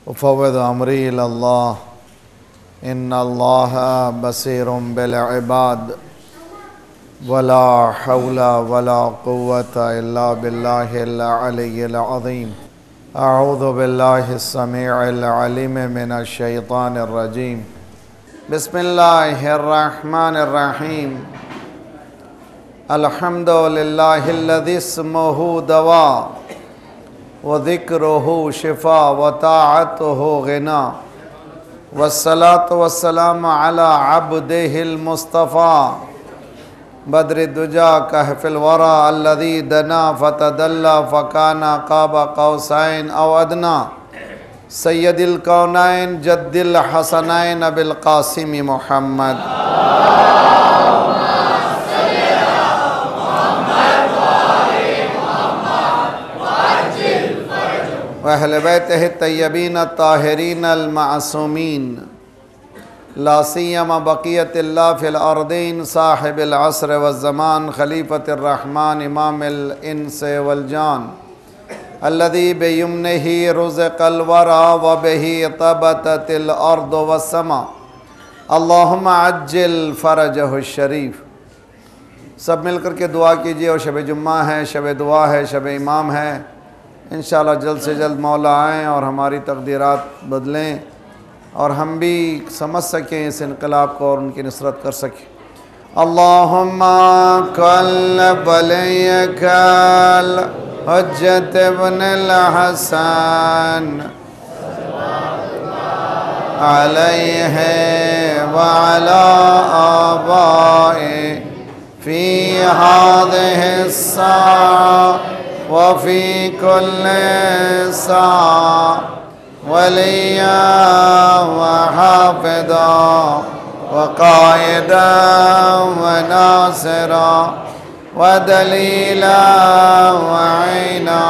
उफ़व्विद अमरी इलल्लाह इन्नल्लाह बसीरुम bill इबाद वला हौला वला कुव्वता इल्ला बिल्लाहिल अलिय्यिल अज़ीम। अऊज़ु बिल्लाहिस समीइल अलीम मिनश शैतानिर रजीम। बिस्मिल्लाहिर रहमानिर रहीम। अल्हम्दुलिल्लाहिल्लज़ी इस्मुहु दवा व ज़िक्रुहु शिफ़ा व ताअतुहु ग़िना वस्सलातु वस्सलामु अला अब्दिहिल मुस्तफ़ा बद्रिद्दुजा कहफ़िल वरा अल्लज़ी दना फ़तदल्ला फ़काना क़ाब क़ौसैन औ अदना सय्यदिल कौनैन जद्दिल हसनैन अबिल क़ासिम मुहम्मद व अहले बैतिहि तय्यबीन ताहिरीन अल मासूमीन ला सियमा बक़ियतिल्लाह फिल अर्दीन साहिबिल अस्र व ज़मान खलीफतिर रहमान इमामिल इंस वल जान अल्लज़ी बियमनिही रुज़िक़ल वरा व बिही तबततिल अर्द व समा अल्लाहुम्मा अज्जिल फ़रजहु शरीफ। सब मिलकर के दुआ कीजिए। और शब जुम्मा है, शब दुआ है, शब इमाम है। इंशाअल्लाह जल्द से जल्द मौला आएँ और हमारी तक़दीरात बदलें और हम भी समझ सकें इस इनकलाब को और उनकी नुसरत कर सकें। अल्लाहुम्मा कल वलियकल हुज्जत इब्नुल हसन अलैहि व अला आबाए फ़ी हाज़िहि स्सा वफ़ी कुल्लि सा वलिया व हाफ़िदा व क़ाइदा व नासिरा व दलीला व ऐना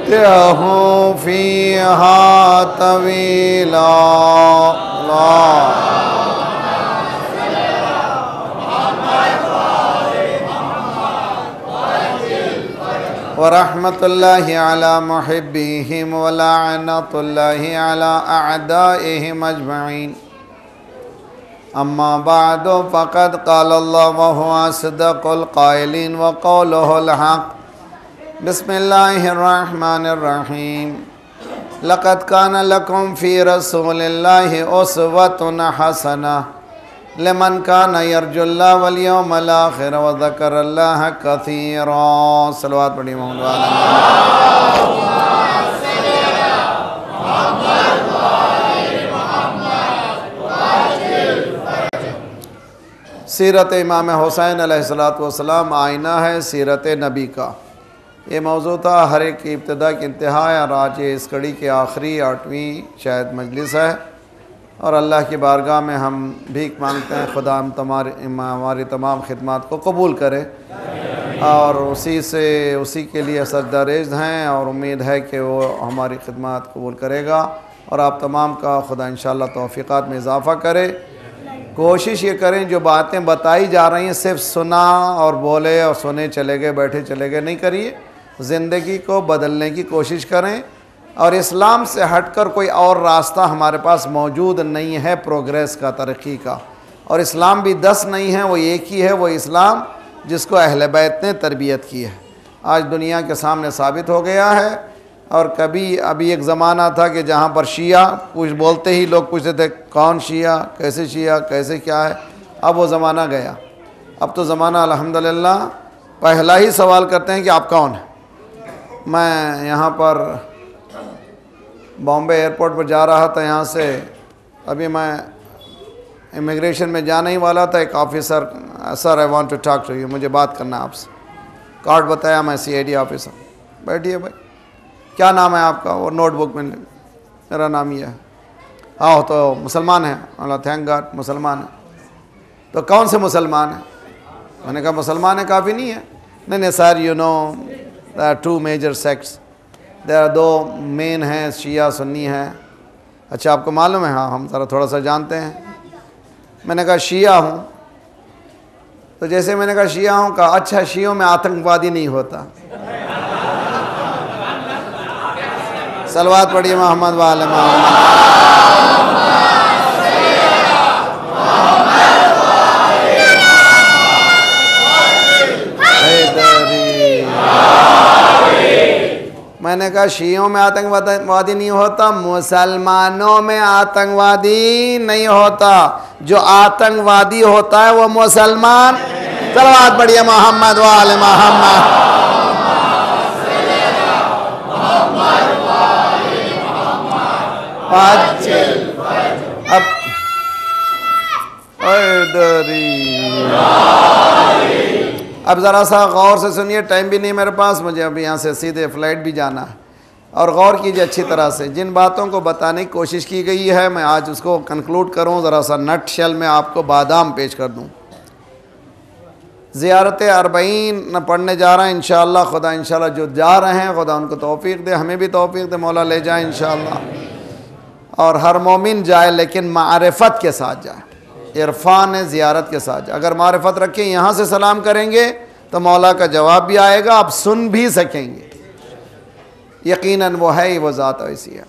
तहु फ़ीहा तवीला व रहमतुल्लाहि अला मुहिब्बिहिम व लअनतुल्लाहि अला अअदाइहिम अजमईन। अम्मा बअदु फ़क़द क़ालल्लाहु व हुवा अस्दक़ुल क़ाइलीन व क़ौलुहुल हक़। बिस्मिल्लाहिर रहमानिर रहीम। लक़द कान लकुम फ़ी रसूलिल्लाहि उस्वतुन हसनह लिमन कान यरजुल्लाह वल यौमल आखिर व ज़करल्लाह कसीरा। सलवात पढ़िए मोहम्मद वाला। सीरत इमाम हुसैन अलैहिस्सलातु वस्सलाम आईना है सीरत नबी का। ये मौजू था हर एक की इब्तिदा की इंतहा है और आज ये इस कड़ी की आखिरी 8वीं शायद मजलिस है और अल्लाह की बारगाह में हम भीख मांगते हैं खुदा हम हमारी तमाम खिदमत को कबूल करे और उसी के लिए सजदारेज़ हैं और उम्मीद है कि वो हमारी खिदमत कबूल करेगा और आप तमाम का खुदा इंशाअल्लाह तौफ़ीक़ात में इजाफ़ा करे। कोशिश ये करें जो बातें बताई जा रही हैं सिर्फ सुना और बोले और सुने चले गए बैठे चले गए नहीं करिए। ज़िंदगी को बदलने की कोशिश करें और इस्लाम से हटकर कोई और रास्ता हमारे पास मौजूद नहीं है प्रोग्रेस का, तरक्की का। और इस्लाम भी 10 नहीं है, वो एक ही है, वो इस्लाम जिसको अहले बैत ने तरबियत की है। आज दुनिया के सामने साबित हो गया है। और कभी अभी एक ज़माना था कि जहाँ पर शिया कुछ बोलते ही लोग पूछते थे कौन शिया, कैसे क्या है। अब वो ज़माना गया। अब तो ज़माना अल्हम्दुलिल्लाह पहला ही सवाल करते हैं कि आप कौन हैं। मैं यहाँ पर बॉम्बे एयरपोर्ट पर जा रहा था, यहाँ से अभी मैं इमिग्रेशन में जाने ही वाला था। एक officer, sir I want to talk to you, मुझे बात करना है आपसे। कार्ड बताया, मैं CID ऑफिसर। बैठिए भाई, क्या नाम है आपका? वो नोटबुक में मेरा नाम ये है। हाँ तो मुसलमान हैं? अल्लाह थैंक गॉड मुसलमान है। तो कौन से मुसलमान हैं? मैंने कहा मुसलमान है काफ़ी नहीं है। नहीं sir, you know there are 2 major sects, there are 2 main हैं, शिया सुन्नी हैं। अच्छा आपको मालूम है? हाँ हम ज़रा थोड़ा सा जानते हैं। मैंने कहा शिया हूँ। तो जैसे मैंने कहा शियाओं का, अच्छा शियों में आतंकवादी नहीं होता। सलवात पढ़िए मोहम्मद वाले मोहम्मद। मैंने कहा शियों में आतंकवादी नहीं होता, मुसलमानों में आतंकवादी नहीं होता। जो आतंकवादी होता है वो मुसलमान। सलवात पढ़िए मोहम्मद वाले मोहम्मद। अब ज़रा सा गौर से सुनिए, टाइम भी नहीं मेरे पास, मुझे अभी यहाँ से सीधे फ़्लाइट भी जाना है। और गौर कीजिए अच्छी तरह से, जिन बातों को बताने की कोशिश की गई है मैं आज उसको कंक्लूड करूँ, ज़रा सा नट शेल में आपको बादाम पेश कर दूँ। ज़ियारत अरबईन पढ़ने जा रहे हैं इंशाअल्लाह। खुदा इंशाअल्लाह जो जा रहे हैं खुदा उनको तौफीक दे, हमें भी तौफीक दे, मौला ले जाए इंशाअल्लाह। और हर मोमिन जाए लेकिन मारिफत के साथ जाए, इरफान ज़ियारत के साथ। अगर मारिफत रखें, यहाँ से सलाम करेंगे तो मौला का जवाब भी आएगा, आप सुन भी सकेंगे। यकीनन वो है ही, वो ज़ात ऐसी है।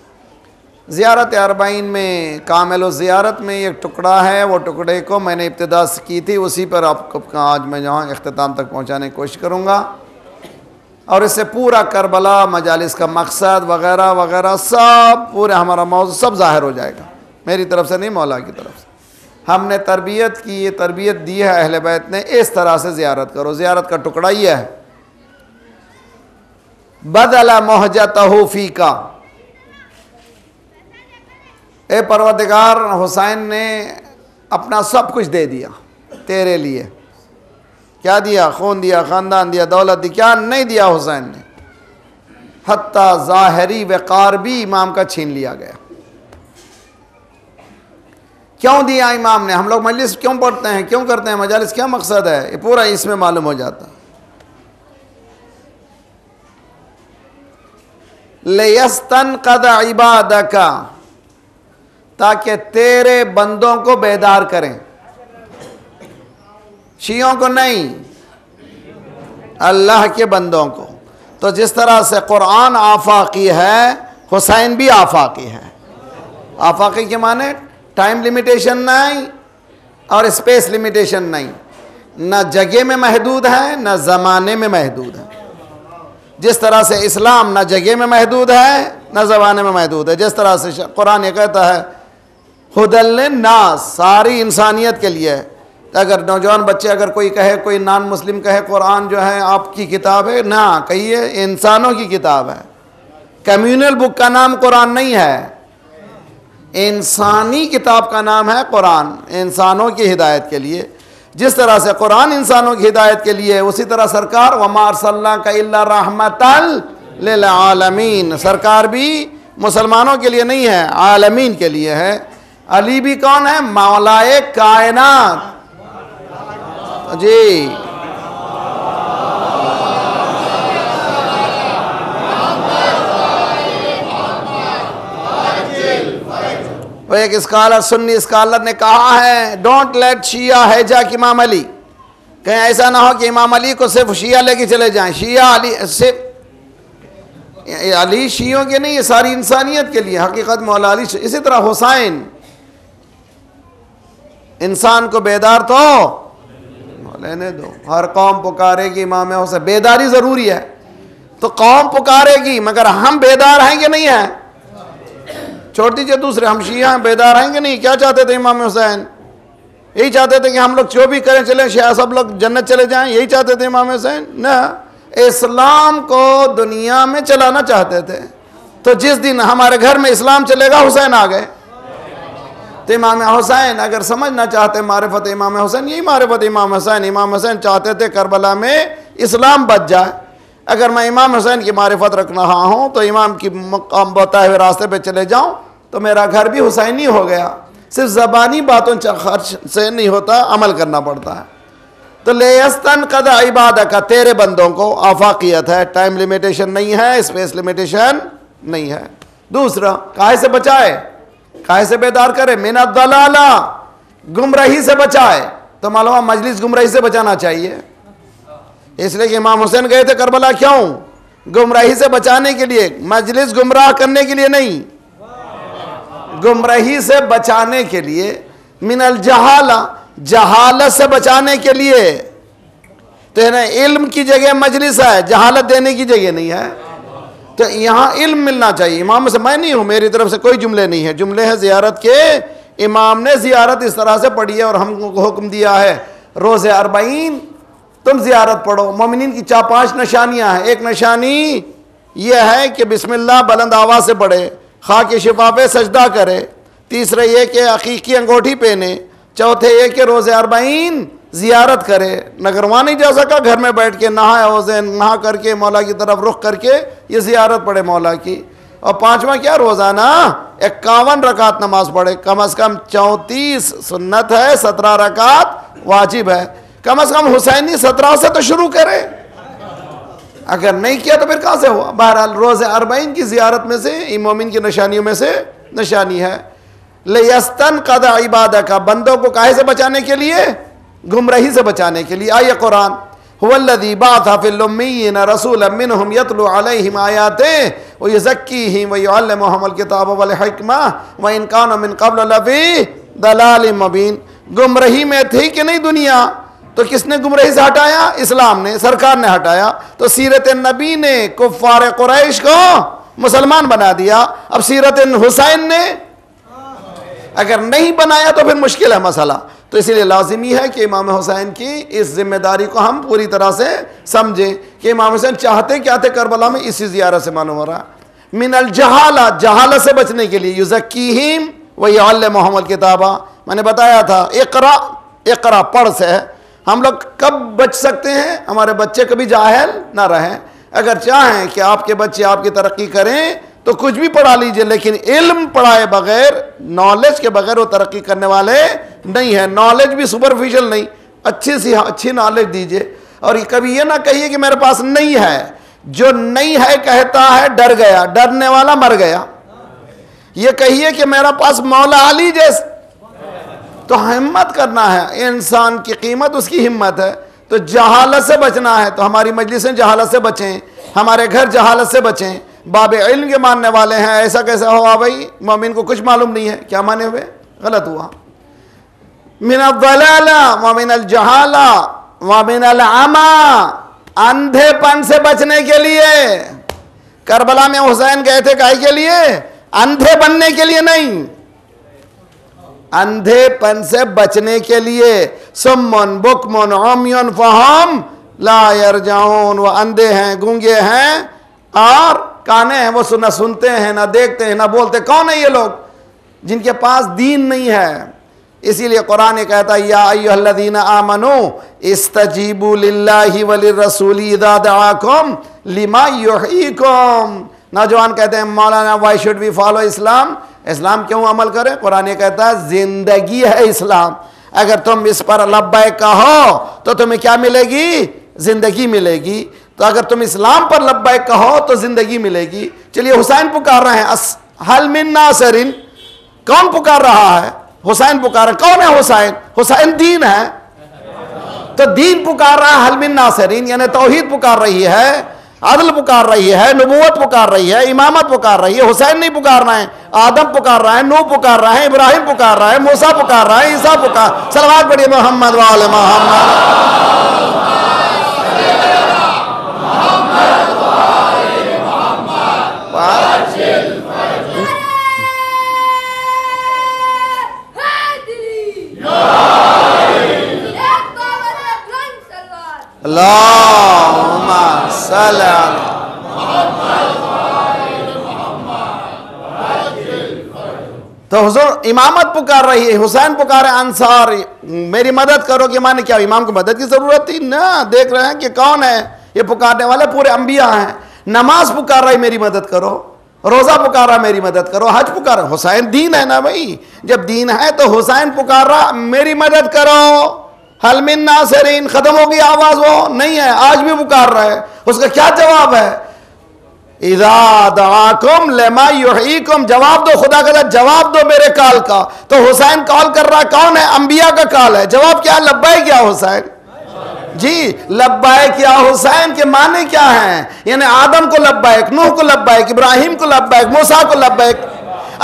ज़ियारत अरबईन में कामिल ज़ियारत में एक टुकड़ा है, वो टुकड़े को मैंने इब्तिदा की थी, उसी पर आपको आज मैं जहाँ इख्तिताम तक पहुँचाने की कोशिश करूँगा। और इससे पूरा करबला, मजालिस का मकसद वग़ैरह वग़ैरह सब पूरे हमारा मौजू सब ज़ाहिर हो जाएगा। मेरी तरफ से नहीं, मौला की तरफ से हमने तरबियत की, ये तरबियत दी है अहले बैत ने, इस तरह से ज़ियारत करो। ज़ियारत का टुकड़ा ये है, बदला मोहजतहु फीका। ए परवरदिगार, हुसैन ने अपना सब कुछ दे दिया तेरे लिए। क्या दिया? खून दिया, ख़ानदान दिया, दौलत दी। क्या नहीं दिया हुसैन ने? हत्ता ज़ाहिरी वक़ार भी इमाम का छीन लिया गया। क्यों दिया इमाम ने? हम लोग मजलिस क्यों पढ़ते हैं, क्यों करते हैं मजालिस, क्या मकसद है? ये पूरा इसमें मालूम हो जाता। लियस्तनक़द इबादका, ताकि तेरे बंदों को बेदार करें। शियों को नहीं, अल्लाह के बंदों को। तो जिस तरह से कुरान आफाकी है, हुसैन भी आफाकी है। आफाकी के माने टाइम लिमिटेशन नहीं और स्पेस लिमिटेशन नहीं, न जगह में महदूद है न ज़माने में महदूद है। जिस तरह से इस्लाम न जगह में महदूद है न ज़माने में महदूद है। जिस तरह से कुरान ये कहता है हुदल लिन्नास, सारी इंसानियत के लिए है। अगर नौजवान बच्चे, अगर कोई कहे, कोई नॉन मुस्लिम कहे कुरान जो है आपकी किताब है, ना कहिए, इंसानों की किताब है। कम्युनल बुक का नाम कुरान नहीं है, इंसानी किताब का नाम है कुरान, इंसानों की हिदायत के लिए। जिस तरह से कुरान इंसानों की हिदायत के लिए, उसी तरह सरकार वमा अरसलनाका इल्ला रहमतल लिल आलमीन, सरकार भी मुसलमानों के लिए नहीं है, आलमीन के लिए है। अली भी कौन है? मौलाए कायनात जी। वो एक स्कॉलर, सुन्नी स्कॉलर ने कहा है, डोंट लेट शिया हैजाक इमाम अली। कहीं ऐसा ना हो कि इमाम अली को सिर्फ शिया लेके चले जाएं। शिया अली सिर्फ अली शियों के नहीं, ये सारी इंसानियत के लिए हकीकत मौला अली। इसी तरह हुसैन, इंसान को बेदार तो लेने दो। हर कौम पुकारेगी इमाम हुसैन, बेदारी ज़रूरी है। तो कौम पुकारेगी, मगर हम बेदार हैं कि नहीं हैं? छोड़ दीजिए दूसरे, हम शिया हैं, बेदार हैं कि नहीं? क्या चाहते थे इमाम हुसैन? यही चाहते थे कि हम लोग जो भी करें चले, शिया सब लोग जन्नत चले जाएं, यही चाहते थे इमाम हुसैन? ना, इस्लाम को दुनिया में चलाना चाहते थे। तो जिस दिन हमारे घर में इस्लाम चलेगा, हुसैन आ गए। तो इमाम हुसैन अगर समझना चाहते मारिफत इमाम हुसैन, यही मारिफत इमाम हुसैन। इमाम हुसैन चाहते थे करबला में इस्लाम बच जाए। अगर मैं इमाम हुसैन की मारिफत रख रहा हूँ तो इमाम की बताए हुए रास्ते पे चले जाऊँ तो मेरा घर भी हुसैनी हो गया। सिर्फ ज़बानी बातों खर्च से नहीं होता, अमल करना पड़ता है। तो लियस्तनक़द इबादका, तेरे बंदों को आफाकियत है, टाइम लिमिटेशन नहीं है, स्पेस लिमिटेशन नहीं है। दूसरा, काहे से बचाए, काहे से बेदार करे? मिनद दलाला, गुमराही से बचाए। तो मालूम मजलिस गुमराही से बचाना चाहिए। इसलिए कि इमाम हुसैन गए थे करबला, क्यों? गुमराही से बचाने के लिए, मजलिस गुमराह करने के लिए नहीं, गुमराही से बचाने के लिए, मिनल जहाला, जहालत से बचाने के लिए। तो है ना, इल्म की जगह मजलिस है, जहालत देने की जगह नहीं है। तो यहाँ इल्म मिलना चाहिए। इमाम से मैं नहीं हूँ, मेरी तरफ से कोई जुमले नहीं है, जुमले हैं ज़ियारत के। इमाम ने ज़ियारत इस तरह से पढ़ी है और हमको हुक्म दिया है रोज़े 40 तुम ज़ियारत पढ़ो। मोमिनीन की 4-5 निशानियाँ हैं। एक निशानी यह है कि बिस्मिल्लाह बुलंद आवाज़ से पढ़े, खाक शिफा पे सजदा करे। तीसरे ये कि अकीकी अंगूठी पहने। चौथे ये कि रोज़े 40 ज़ियारत करे। नगरवा नहीं जा सका, घर में बैठ के नहा करके मौला की तरफ रुख करके ये ज़ियारत पढ़े मौला की। और 5वां क्या, रोज़ाना 51 रकात नमाज पढ़े। कम से कम 34 सुन्नत है, 17 रकात वाजिब है। कम से कम हुसैनी 17 से तो शुरू करे। अगर नहीं किया तो फिर कहाँ से हुआ? बहरहाल रोज़े 40 की ज़ियारत में से मोमिन की निशानियों में से निशानी है। लियस्तन कदा इबादा का, बंदों को काहे से बचाने के लिए? गुमराही से बचाने के लिए। आया कुरान, हुवल्लज़ी बाअसा फिल उम्मिय्यीना रसूलन मिनहुम यतलू अलैहिम आयातिही व युज़क्कीहिम व युअल्लिमुहुमुल किताब वल हिकमा व इन कानू मिन क़ब्ल लफ़ी दलालिम मुबीन। गुमराही में थी कि नहीं दुनिया? तो किसने गुमराही से हटाया? इस्लाम ने, सरकार ने हटाया। तो सीरत नबी ने कुफ़ार कुरैश को मुसलमान बना दिया। अब सीरत हुसैन ने अगर नहीं बनाया तो फिर मुश्किल है मसला। तो इसीलिए लाजिमी है कि इमाम हुसैन की इस जिम्मेदारी को हम पूरी तरह से समझें कि इमाम हुसैन चाहते क्या थे करबला में। इसी ज़ियारत से मालूम हो रहा है। मिनल जहाला, जहालत से बचने के लिए। युज़क्कीहिम व युअल्लिमुहुमुल किताबा, मैंने बताया था इक़रा, इक़रा पढ़ से हम लोग कब बच सकते हैं? हमारे बच्चे कभी जाहिल ना रहें। अगर चाहें कि आपके बच्चे आपकी तरक्की करें तो कुछ भी पढ़ा लीजिए, लेकिन इल्म पढ़ाए बगैर, नॉलेज के बगैर वो तरक्की करने वाले नहीं है। नॉलेज भी सुपरफिशियल नहीं, अच्छी नॉलेज दीजिए। और कभी ये ना कहिए कि मेरे पास नहीं है। जो नहीं है कहता है डर गया, डरने वाला मर गया। ये कहिए कि मेरा पास मौला अली जैसे, तो हिम्मत करना है। इंसान की कीमत उसकी हिम्मत है। तो जहालत से बचना है तो हमारी मजलिसें जहालत से बचें, हमारे घर जहालत से बचें। बाबे इल्म के मानने वाले हैं, ऐसा कैसा हुआ भाई? मोमिन को कुछ मालूम नहीं है, क्या माने हुए? गलत हुआ। मिनल दलाला व मिनल जहाला व मिनल अमा, अंधेपन से बचने के लिए। करबला में हुसैन गए थे काहे के लिए? अंधे बनने के लिए नहीं, अंधेपन से बचने के लिए। सुम्मुन बुकमुन उम्युन फहम ला यरजाऊन, वो अंधे हैं, गूंगे हैं और काने हैं, वो ना सुनते हैं, ना देखते हैं, ना बोलते। कौन है ये लोग? जिनके पास दीन नहीं है। इसीलिए कुरान कहता है या अय्युहल्लज़ीना आमनू इस्तजीबू लिल्लाहि व लिर्रसूली इज़ा दआकुम लिमा युहयीकुम। नौजवान कहते हैं मौलाना व्हाई शुड वी फॉलो इस्लाम? इस्लाम क्यों अमल करें? कुरान कहता है जिंदगी है इस्लाम। अगर तुम इस पर लब्बैक कहो तो तुम्हें क्या मिलेगी? जिंदगी मिलेगी। तो अगर तुम इस्लाम पर लब्बैक कहो तो जिंदगी मिलेगी। चलिए हुसैन पुकार रहे हैं, हल मिन नासिरिन, कौन पुकार रहा है? हुसैन पुकार रहे। कौन है हुसैन? हुसैन दीन है। तो दीन पुकार रहा है, हल मिन नासिरिन यानी तौहीद पुकार रही है, अदल पुकार रही है, नबूवत पुकार रही है, इमामत पुकार रही है। हुसैन नहीं पुकार रहे हैं, आदम पुकार रहा है, नूह पुकार रहा है, इब्राहिम पुकार रहा है, मूसा पुकार रहा है, ईसा पुकार। सलवात पढ़िए मोहम्मद व आले मोहम्मद। अल्लाहुम्मा सल्ली अला तो हुजूर इमामत पुकार रही है, हुसैन पुकार है, अंसार मेरी मदद करो। कि माने क्या इमाम को मदद की जरूरत थी? ना, देख रहे हैं कि कौन है ये पुकारने वाले, पूरे अंबिया हैं। नमाज पुकार रही मेरी मदद करो, रोजा पुकार रहा मेरी मदद करो, हज पुकार रहा। हुसैन दीन है ना भाई, जब दीन है तो हुसैन पुकार रहा मेरी मदद करो। हल मिन नासिरीन, खत्म हो गई आवाज? वो नहीं है, आज भी पुकार रहा है। उसका क्या जवाब है? इज़ा दआकुम लिमा युहयीकुम, जवाब दो, खुदा कहता जवाब दो मेरे कॉल का। तो हुसैन कॉल कर रहा, कौन है? अंबिया का कॉल है। जवाब क्या? लब्बैक या हुसैन। जी, लब्बैक या हुसैन के माने क्या हैं? यानी आदम को लब्बैक, नूह को लब्बैक, इब्राहिम को लब्बैक, मूसा को लब्बैक,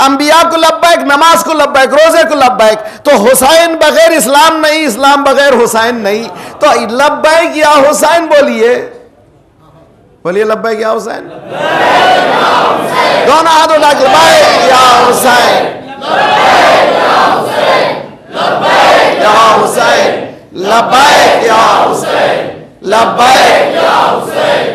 अंबिया को लब्बैक, नमाज को लब्बैक, रोजे को लब्बैक। तो हुसैन बगैर इस्लाम नहीं, इस्लाम बगैर हुसैन नहीं। तो लब्बैक या हुसैन बोलिए, बोलिए लब्बैक या हुसैन। दोनों हाथ उठा के लब्बैक या हुसैन, लब्बैक या हुसैन, लब्बैक या हुसैन, लब्बैक या हुसैन, लब्बैक या हुसैन,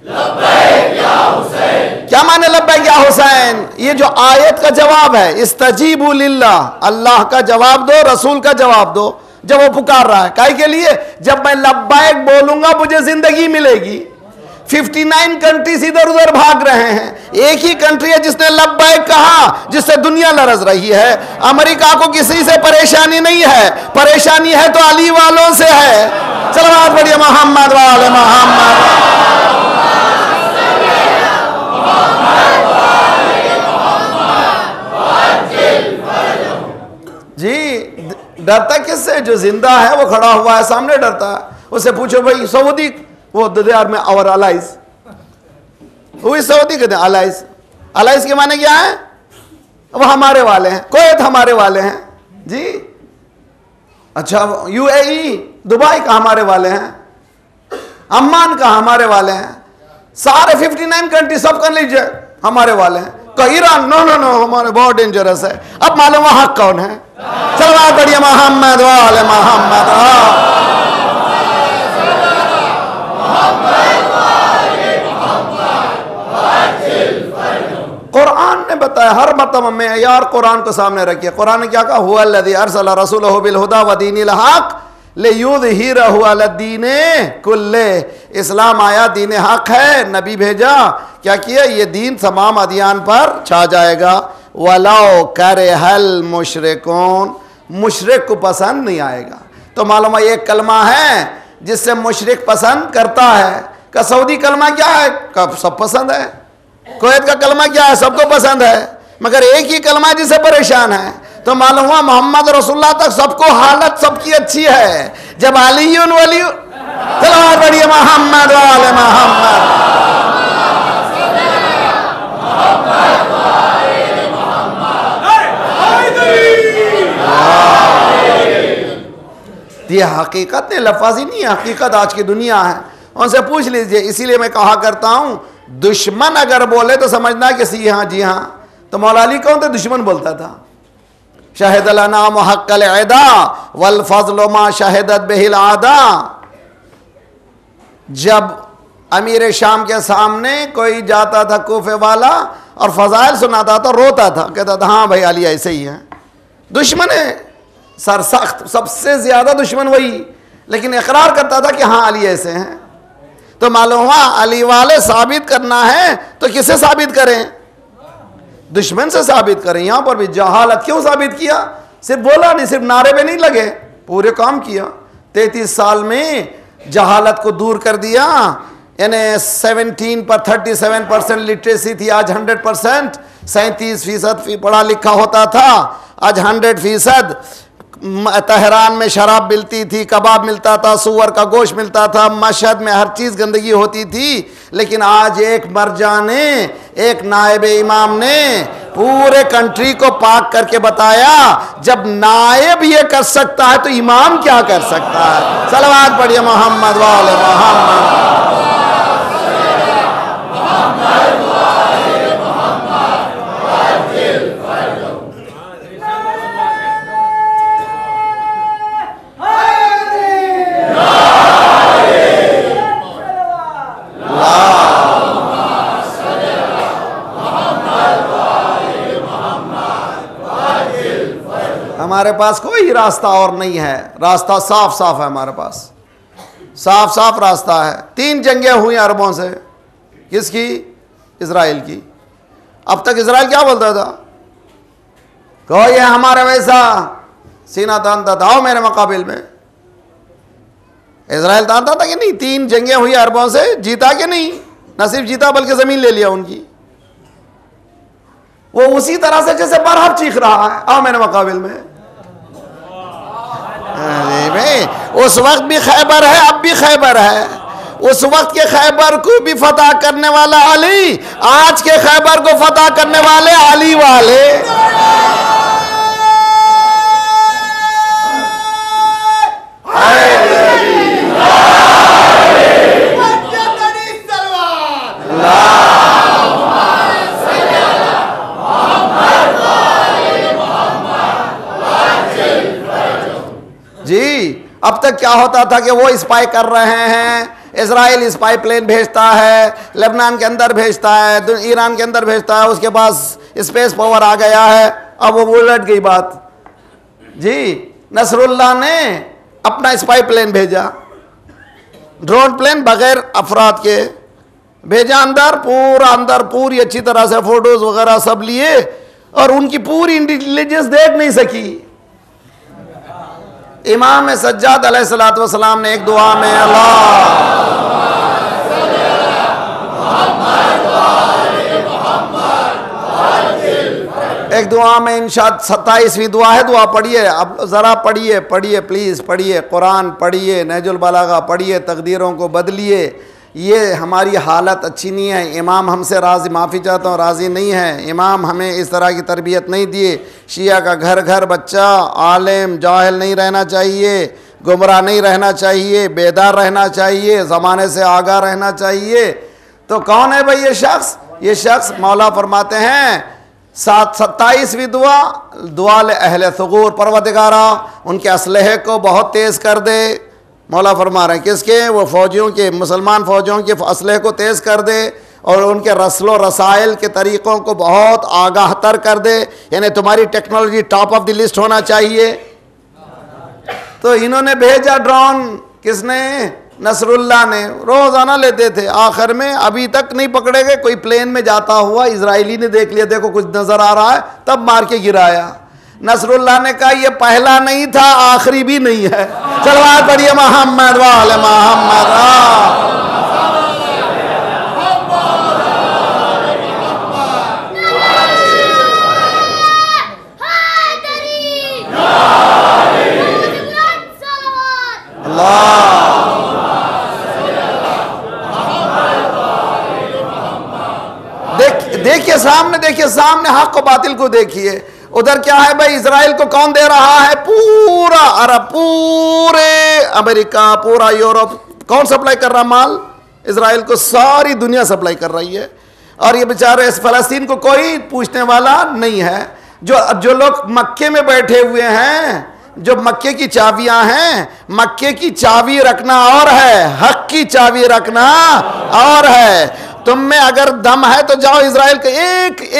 लब्बैक या हुसैन। क्या माने लब्बैक या हुसैन? ये जो आयत का जवाब है, इस्तजीबु लिल्लाह, अल्लाह का जवाब दो, रसूल का जवाब दो। जब वो पुकार रहा है काहे के लिए? जब मैं लब्बैक बोलूंगा मुझे जिंदगी मिलेगी। 59 कंट्रीज इधर उधर भाग रहे हैं, एक ही कंट्री है जिसने लब्बैक कहा, जिससे दुनिया लरज रही है। अमेरिका को किसी से परेशानी नहीं है, परेशानी है तो अली वालों से है। चलो बात बढ़िया, मोहम्मद वाले मोहम्मद। जी, डरता किससे? जो जिंदा है वो खड़ा हुआ है सामने, डरता है। उससे पूछो भाई सऊदी, वो दरियार में और अलाइज, वो सऊदी कहते हैं अलाइज। अलाइज के माने क्या है? वो हमारे वाले हैं, कुवैत हमारे वाले हैं जी। अच्छा, यूएई, दुबई का हमारे वाले हैं, अम्मान का हमारे वाले हैं, सारे 59 कंट्री सब कर लीजिए हमारे वाले हैं। ईरान, नो नो नो, हमारे बहुत डेंजरस है। अब मालूम वहां कौन है? चलो बात बढ़िया, मोहम्मद वाले मोहम्मद। कुरान ने बताया, हर मरतबा में यार कुरान को सामने रखिए। कुरान ने क्या कहा? हुवल्लज़ी अरसला रसूलहु बिल हुदा व दीनिल हक़ लियुज़हिरहु अलद्दीन कुल्ले। इस्लाम आया, दीन हक है, नबी भेजा, क्या किया? ये दीन तमाम अदियान पर छा जाएगा। वलाउ करहल मुशरिकून, मुशरिक को पसंद नहीं आएगा। तो मालूम है एक कलमा है जिससे मुशरिक पसंद करता है। का सऊदी कलमा क्या है? कब सब पसंद है। कुवैत का कलमा क्या है? सबको पसंद है। मगर एक ही कलमा जिसे परेशान है। तो मालूम हुआ मोहम्मद रसूलुल्लाह तक सबको हालत सबकी अच्छी है। जब अलीयुन वली, चलो बढ़िया, मोहम्मद वाले मोहम्मद। ये हकीकत ने लफाजी नहीं है, हकीकत आज की दुनिया है। उनसे पूछ लीजिए। इसीलिए मैं कहा करता हूं, दुश्मन अगर बोले तो समझना कि सी हाँ जी हाँ। तो मौला अली कौन थे? दुश्मन बोलता था। शहद लना मुहक्कल ऐदा वल फज़्लु मा शहदत बिहिल आदा। जब अमीर शाम के सामने कोई जाता था कूफे वाला और फजाइल सुनाता था, रोता था, कहता था हाँ भाई अली ऐसे ही है। दुश्मन है सरसख्त, सबसे ज्यादा दुश्मन वही, लेकिन इकरार करता था कि हाँ अली ऐसे हैं। तो मालूम हुआ अली वाले साबित करना है तो किससे साबित करें? दुश्मन से साबित करें। यहां पर भी जहालत क्यों साबित किया? सिर्फ बोला नहीं, सिर्फ नारे पे नहीं लगे, पूरे काम किया। 33 साल में जहालत को दूर कर दिया। यानी 17 पर 37% लिटरेसी थी, आज 100%। 37% पढ़ा लिखा होता था, आज 100%। तेहरान में शराब मिलती थी, कबाब मिलता था, सुअर का गोश्त मिलता था, मशहद में हर चीज़ गंदगी होती थी। लेकिन आज एक मर्जा ने, एक नायब इमाम ने पूरे कंट्री को पाक करके बताया, जब नायब ये कर सकता है तो इमाम क्या कर सकता है। सलवात पढ़िए मोहम्मद वाले मोहम्मद। हमारे पास कोई रास्ता और नहीं है, रास्ता साफ साफ है हमारे पास, साफ साफ रास्ता है। 3 जंगें हुई अरबों से। किसकी? इजराइल की। अब तक इजराइल क्या बोलता था? कोई है हमारे वैसा, सीना तानता था, आओ मेरे मुकाबिल में। इजराइल तानता था कि नहीं? 3 जंगें हुई अरबों से, जीता कि नहीं? न सिर्फ जीता बल्कि जमीन ले लिया उनकी। वो उसी तरह से जैसे बरहब चीख रहा है आओ मेरे मुकाबिल में। अरे भाई उस वक्त भी खैबर है, अब भी खैबर है। उस वक्त के खैबर को भी फतह करने वाला अली, आज के खैबर को फतह करने वाले अली वाले। जी अब तक क्या होता था कि वो स्पाई कर रहे हैं, इजराइल स्पाई प्लेन भेजता है, लेबनान के अंदर भेजता है, ईरान के अंदर भेजता है, उसके पास स्पेस पावर आ गया है। अब वो उलट गई बात जी। नसरुल्लाह ने अपना स्पाई प्लेन भेजा, ड्रोन प्लेन बगैर अफराद के भेजा, अंदर पूरी अच्छी तरह से फोटोज वगैरह सब लिए, और उनकी पूरी इंटेलिजेंस देख नहीं सकी। इमाम सज्जाद अलैहिस्सलातु वस्सलाम ने एक दुआ में एक दुआ में इंशाअल्लाह 27वीं दुआ है, दुआ पढ़िए, अब ज़रा पढ़िए प्लीज़ पढ़िए, कुरान पढ़िए, नहजुल बलागा पढ़िए, तकदीरों को बदलिए। ये हमारी हालत अच्छी नहीं है। इमाम हमसे राज़ी, माफ़ी चाहता हूँ, राज़ी नहीं है। इमाम हमें इस तरह की तरबियत नहीं दिए। शिया का घर घर बच्चा आलिम जाहिल नहीं रहना चाहिए, गुमराह नहीं रहना चाहिए, बेदार रहना चाहिए, ज़माने से आगाह रहना चाहिए। तो कौन है भाई ये शख्स? ये शख्स मौला फरमाते हैं 27वीं दुआ अहले सुगूर, परवरदिगारा उनके असलहे को बहुत तेज़ कर दे। मौला फरमा रहे हैं किसके? वो फ़ौजियों के, मुसलमान फ़ौजियों के असलहे को तेज़ कर दे और उनके रसलो रसाइल के तरीक़ों को बहुत आगाह तर कर दे। यानी तुम्हारी technology top of the list होना चाहिए। तो इन्होंने भेजा ड्रोन, किसने? नसरुल्लाह ने। रोज़ाना लेते थे, आखिर में अभी तक नहीं पकड़े गए। कोई प्लेन में जाता हुआ इजरायली ने देख लिया, देखो कुछ नज़र आ रहा है, तब मार के गिराया। नसरुल्लाह ने कहा ये पहला नहीं था, आखिरी भी नहीं है। सलवात पढ़िए मोहम्मद वाले मोहम्मद। देखिए सामने हक और बातिल को देखिए। उधर क्या है भाई? इजराइल को कौन दे रहा है? पूरा अरब, पूरे अमेरिका, पूरा यूरोप। कौन सप्लाई कर रहा माल? इजराइल को सारी दुनिया सप्लाई कर रही है। और ये बेचारे इस फलस्तीन को कोई पूछने वाला नहीं है। जो लोग मक्के में बैठे हुए हैं, जो मक्के की चाबियां हैं, मक्के की चाबी रखना और है, हक की चाबी रखना और है। तुम में अगर दम है तो जाओ इजराइल के।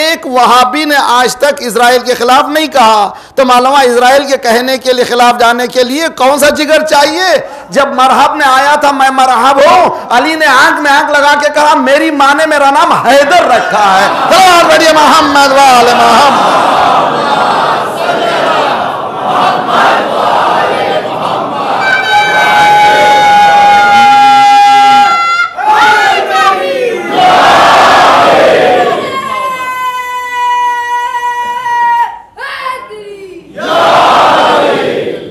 एक वहाबी ने आज तक इजराइल के खिलाफ नहीं कहा। तो मालूम है इजराइल के कहने के लिए, खिलाफ जाने के लिए कौन सा जिगर चाहिए? जब मरहब ने आया था, मैं मरहब हूं, अली ने आंख में आंख लगा के कहा मेरी माँ ने मेरा नाम हैदर रखा है। बढ़िया मोहम्मद वाले मोहम्मद।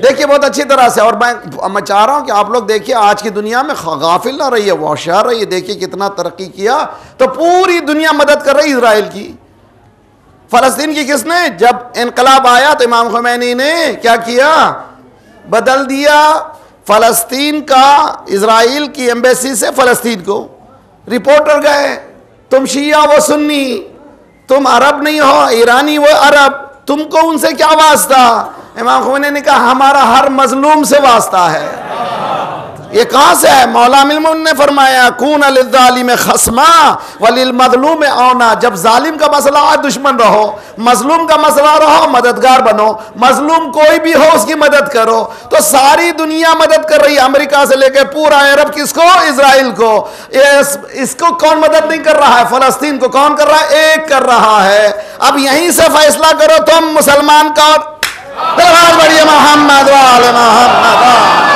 देखिए बहुत अच्छी तरह से। और मैं चाह रहा हूं कि आप लोग देखिए आज की दुनिया में गाफिल ना रहिए, होशियार रहिए। देखिए कितना तरक्की किया। तो पूरी दुनिया मदद कर रही इजराइल की। फलस्तीन की किसने? जब इनकलाब आया तो इमाम खुमैनी ने क्या किया? बदल दिया फलस्तीन का, इजराइल की एम्बेसी से फलस्तीन को। रिपोर्टर गए, तुम शिया वो सुन्नी, तुम अरब नहीं हो, ईरानी वो अरब, तुमको उनसे क्या वास्ता? इमाम खुमैनी ने कहा हमारा हर मजलूम से वास्ता है। ये कहां से है? मौला मिलमुन ने फरमाया कून लिज़्ज़ालिम खस्मा वलिल मज़लूम औना। जब जालिम का मसला है दुश्मन रहो, मजलूम का मसला रहो मददगार बनो। मजलूम कोई भी हो उसकी मदद करो। तो सारी दुनिया मदद कर रही है, अमेरिका से लेकर पूरा अरब। किसको? इजराइल को। इसको कौन मदद नहीं कर रहा है? फलस्तीन को कौन कर रहा है? एक कर रहा है। अब यहीं से फैसला करो तुम मुसलमान का। बढ़िया मोहम्मद वाले मोहम्मद।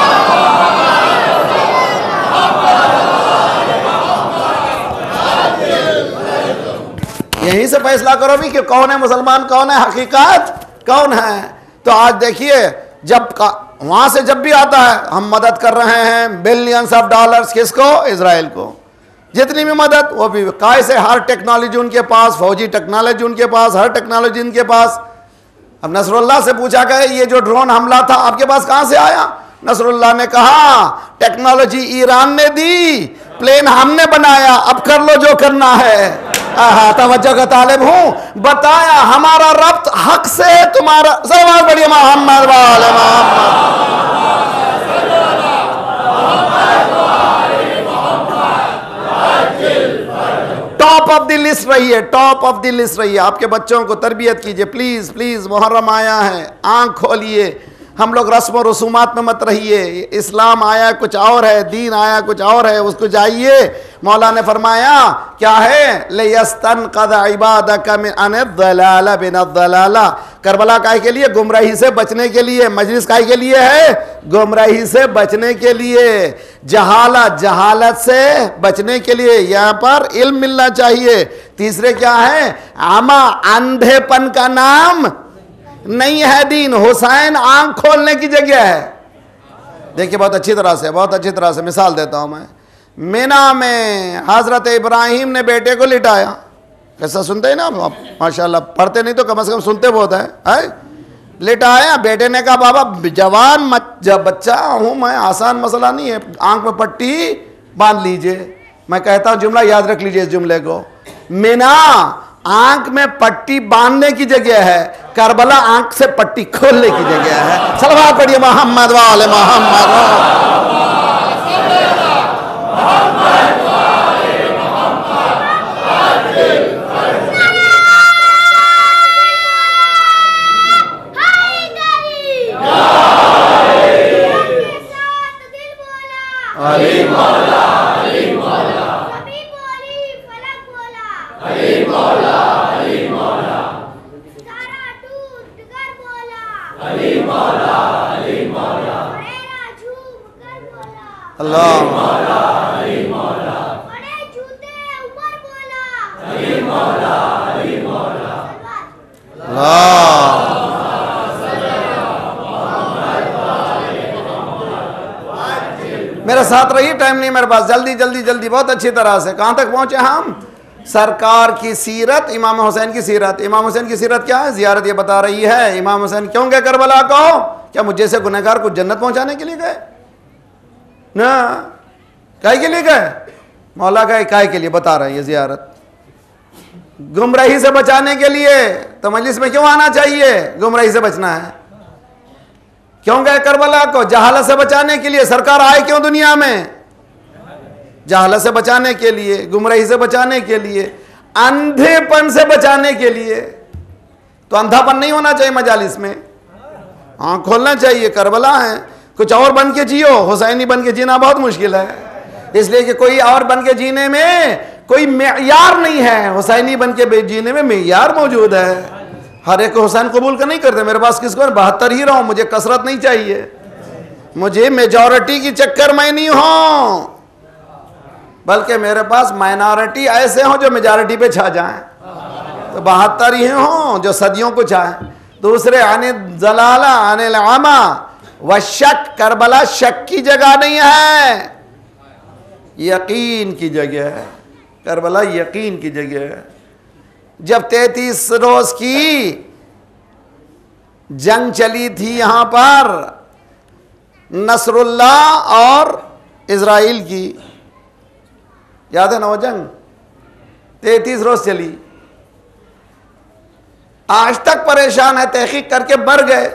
यहीं से फैसला करो भी कि कौन है मुसलमान, कौन है हकीकत, कौन है। तो आज देखिए जब वहां से जब भी आता है हम मदद कर रहे हैं बिलियंस ऑफ डॉलर्स, किसको? इजराइल को। जितनी भी मदद वो भी काय से, हर टेक्नोलॉजी उनके पास, फौजी टेक्नोलॉजी उनके पास, हर टेक्नोलॉजी उनके पास। अब नसरुल्लाह से पूछा गया ये जो ड्रोन हमला था आपके पास कहां से आया? नसरुल्लाह ने कहा टेक्नोलॉजी ईरान ने दी, प्लेन हमने बनाया, अब कर लो जो करना है। तवज्जो का तालिब हूं, बताया हमारा रब्त हक से है, तुम्हारा सवाल बढ़िया मोहम्मद वाले Mohammed. Top of the list रही है, टॉप ऑफ द लिस्ट रही है। आपके बच्चों को तरबियत कीजिए प्लीज प्लीज। मुहर्रम आया है, आंख खोलिए। हम लोग रस्म और रसूमात में मत रहिए। इस्लाम आया कुछ और है, दीन आया कुछ और है, उसको जाइए। मौला ने फरमाया क्या है? लियस्तनक़द इबादक मिन अन-दलाला बिन अद-दलाला। करबला काहे के लिए? गुमराही से बचने के लिए। मजलिस काहे के लिए है? गुमराही से बचने के लिए। जहालत से बचने के लिए। यहाँ पर इल्म मिलना चाहिए। तीसरे क्या है? आमा, अंधेपन का नाम नहीं है दीन। हुसैन आंख खोलने की जगह है। देखिए बहुत अच्छी तरह से मिसाल देता हूं मैं। मीना में हजरत इब्राहिम ने बेटे को लिटाया। कैसा सुनते हैं ना आप? माशाल्लाह, पढ़ते नहीं तो कम से कम सुनते बहुत है? लिटाया। बेटे ने कहा बाबा जवान जब बच्चा हूं मैं, आसान मसला नहीं है, आंख में पट्टी बांध लीजिए। मैं कहता हूं जुमला याद रख लीजिए इस जुमले को। मीना आंख में पट्टी बांधने की जगह है, करबला आंख से पट्टी खोलने की जगह है। सलवात पढ़िए मोहम्मद वाले मोहम्मद। मेरे साथ रहिए, टाइम नहीं मेरे पास। जल्दी जल्दी जल्दी बहुत अच्छी तरह से। कहां तक पहुंचे हम? सरकार की सीरत, इमाम हुसैन की सीरत। इमाम हुसैन की सीरत क्या है? जियारत ये बता रही है इमाम हुसैन क्यों गए करबला को। क्या मुझे से गुनहगार को जन्नत पहुंचाने के लिए गए? ना, काहे के लिए गए? मौला का काहे के लिए बता रहे हैं ये जियारत? गुमराही से बचाने के लिए। तो मजलिस में क्यों आना चाहिए? गुमराही से बचना है। क्यों गए करबला को? जहालत से बचाने के लिए। सरकार आए क्यों दुनिया में? जहालत से बचाने के लिए, गुमराही से बचाने के लिए, अंधेपन से बचाने के लिए। तो अंधापन नहीं होना चाहिए मजालिस में, आंख खोलना चाहिए। करबला है, कुछ और बन के जियो। हुसैनी बन के जीना बहुत मुश्किल है, इसलिए कि कोई और बन के जीने में कोई मेयार नहीं है। हुसैनी बन के जीने में मेयार मौजूद है। हर एक हुसैन कबूल का नहीं करते। मेरे पास किसको? 72 ही रहो, मुझे कसरत नहीं चाहिए। मुझे मेजॉरिटी की चक्कर में नहीं हो, बल्कि मेरे पास माइनॉरिटी ऐसे हो जो मेजॉरिटी पे छा जाएं। तो 72 ही हो जो सदियों को चाहे। दूसरे आने जलाला आने लामा व शक। करबला शक की जगह नहीं है, यकीन की जगह है। करबला यकीन की जगह है। जब 33 रोज की जंग चली थी यहां पर नसरुल्लाह और इजराइल की, याद है ना वो जंग? 33 रोज चली। आज तक परेशान है, तहकीक करके मर गए।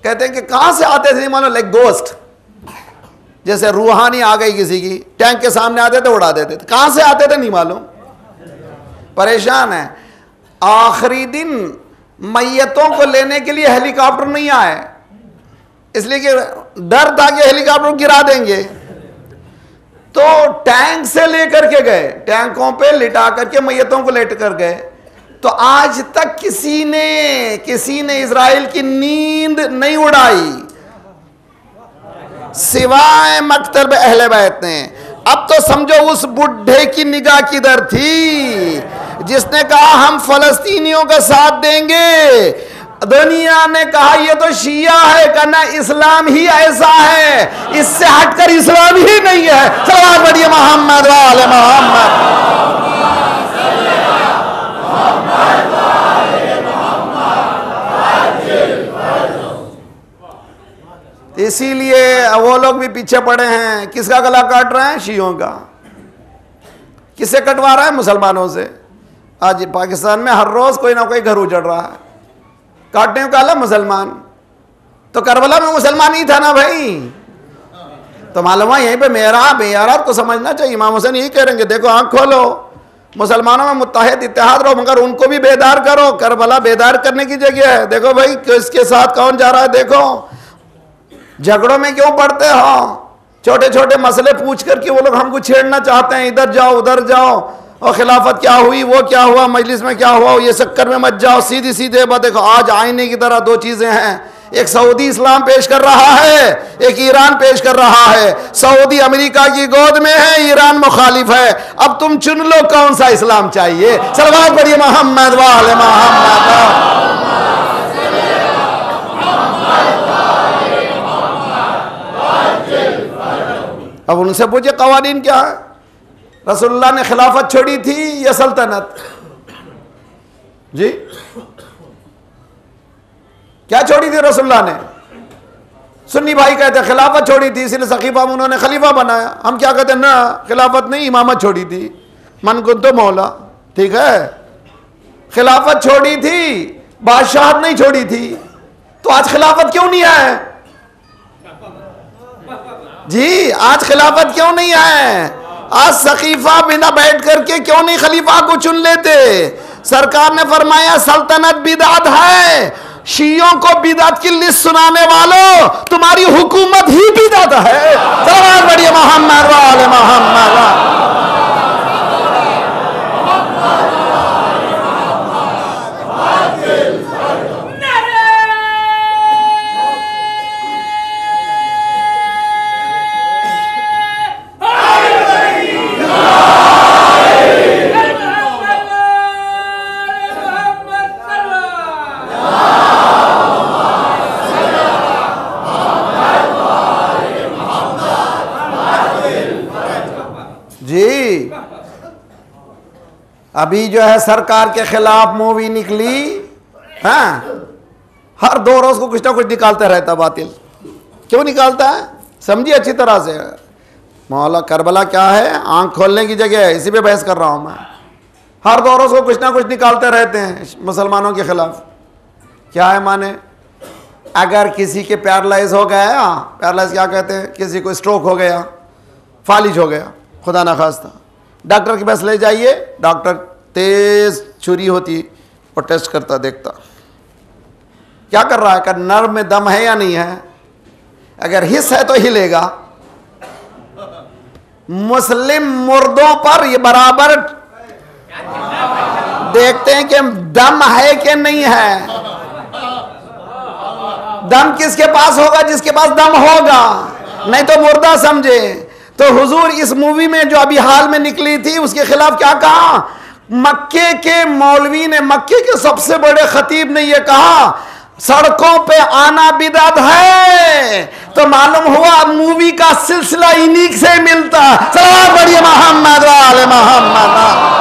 कहते हैं कि कहां से आते थे मानो, लाइक गोस्ट, जैसे रूहानी आ गई किसी की, टैंक के सामने आते थे उड़ा देते थे। कहां से आते थे नहीं मालूम, परेशान है। आखिरी दिन मैयतों को लेने के लिए हेलीकॉप्टर नहीं आए, इसलिए कि डर था कि हेलीकॉप्टर गिरा देंगे। तो टैंक से लेकर के गए, टैंकों पे लिटा करके मैयतों को लेट कर गए। तो आज तक किसी ने इजराइल की नींद नहीं उड़ाई सिवाय मकतब अहले बैत ने। अब तो समझो उस बुढ़े की निगाह किधर थी। जिसने कहा हम फलस्तीनियों का साथ देंगे, दुनिया ने कहा ये तो शिया है, कहना इस्लाम ही ऐसा है, इससे हटकर इस्लाम ही नहीं है। सलाम बढ़िया मोहम्मद वाले मोहम्मद। इसीलिए वो लोग भी पीछे पड़े हैं। किसका गला काट रहे हैं? शियों का। किससे कटवा रहा है? मुसलमानों से। आज पाकिस्तान में हर रोज कोई ना कोई घर उजड़ रहा है, काटने का आला मुसलमान। तो करबला में मुसलमान ही था ना भाई, तो मालूम है यहीं पे मेराब को समझना चाहिए। इमाम हुसैन यही कह रहे हैं, देखो आंख खोलो, मुसलमानों में मुत्तहिद इत्तेहाद रहो, मगर उनको भी बेदार करो। करबला बेदार करने की जगह है। देखो भाई किसके साथ कौन जा रहा है, देखो झगड़ों में क्यों पड़ते हो? छोटे छोटे मसले पूछ कर के वो लोग हमको छेड़ना चाहते हैं, इधर जाओ उधर जाओ, और खिलाफत क्या हुई, वो क्या हुआ, मजलिस में क्या हुआ, ये चक्कर में मत जाओ। सीधी सीधे बात देखो, आज आईने की तरह दो चीजें हैं, एक सऊदी इस्लाम पेश कर रहा है, एक ईरान पेश कर रहा है। सऊदी अमेरिका की गोद में है, ईरान मुखालिफ है। अब तुम चुन लो कौन सा इस्लाम चाहिए। सलवात पढ़िए मोहम्मद वाले मोहम्मद। अब उनसे पूछे कवानीन क्या है? रसूलुल्लाह ने खिलाफत छोड़ी थी या सल्तनत? जी क्या छोड़ी थी रसूलुल्लाह ने? सुन्नी भाई कहते हैं खिलाफत छोड़ी थी, इसलिए सकीफा में उन्होंने खलीफा बनाया। हम क्या कहते हैं, ना खिलाफत नहीं, इमामत छोड़ी थी। मन कुंतु मौला, ठीक है, खिलाफत छोड़ी थी, बादशाहत नहीं छोड़ी थी। तो आज खिलाफत क्यों नहीं है जी? आज खिलाफत क्यों नहीं है? आज सकीफा बिना बैठ करके क्यों नहीं खलीफा को चुन लेते? सरकार ने फरमाया सल्तनत बिदात है। शियों को बिदात की लिस्ट सुनाने वालों, तुम्हारी हुकूमत ही बिदात है। सलाम बढ़िए मोहम्मद वाले मोहम्मद। अभी जो है सरकार के खिलाफ मूवी निकली, हाँ, हर 2 रोज को कुछ ना कुछ निकालता रहता बातिल। क्यों निकालता है समझिए अच्छी तरह से। मौला करबला क्या है, आंख खोलने की जगह है, इसी पे बहस कर रहा हूं मैं। हर 2 रोज को कुछ ना कुछ निकालते रहते हैं मुसलमानों के खिलाफ। क्या है माने, अगर किसी के पैरालाइज हो गया, पैरालाइज क्या कहते हैं, किसी को स्ट्रोक हो गया, फालिज हो गया, खुदा ना खास्ता, डॉक्टर के पास ले जाइए, डॉक्टर तेज छुरी होती और टेस्ट करता, देखता क्या कर रहा है, कि नर्व में दम है या नहीं है। अगर हिस्स है तो हिलेगा। मुस्लिम मुर्दों पर ये बराबर देखते हैं कि दम है कि नहीं है। दम किसके पास होगा? जिसके पास दम होगा, नहीं तो मुर्दा समझे। तो हुजूर इस मूवी में जो अभी हाल में निकली थी उसके खिलाफ क्या कहा? मक्के के मौलवी ने, मक्के के सबसे बड़े खतीब ने यह कहा सड़कों पे आना बिदअत है। तो मालूम हुआ मूवी का सिलसिला इन्हीं से मिलता। सलाम बढ़िए मोहम्मद वाले मोहम्मद।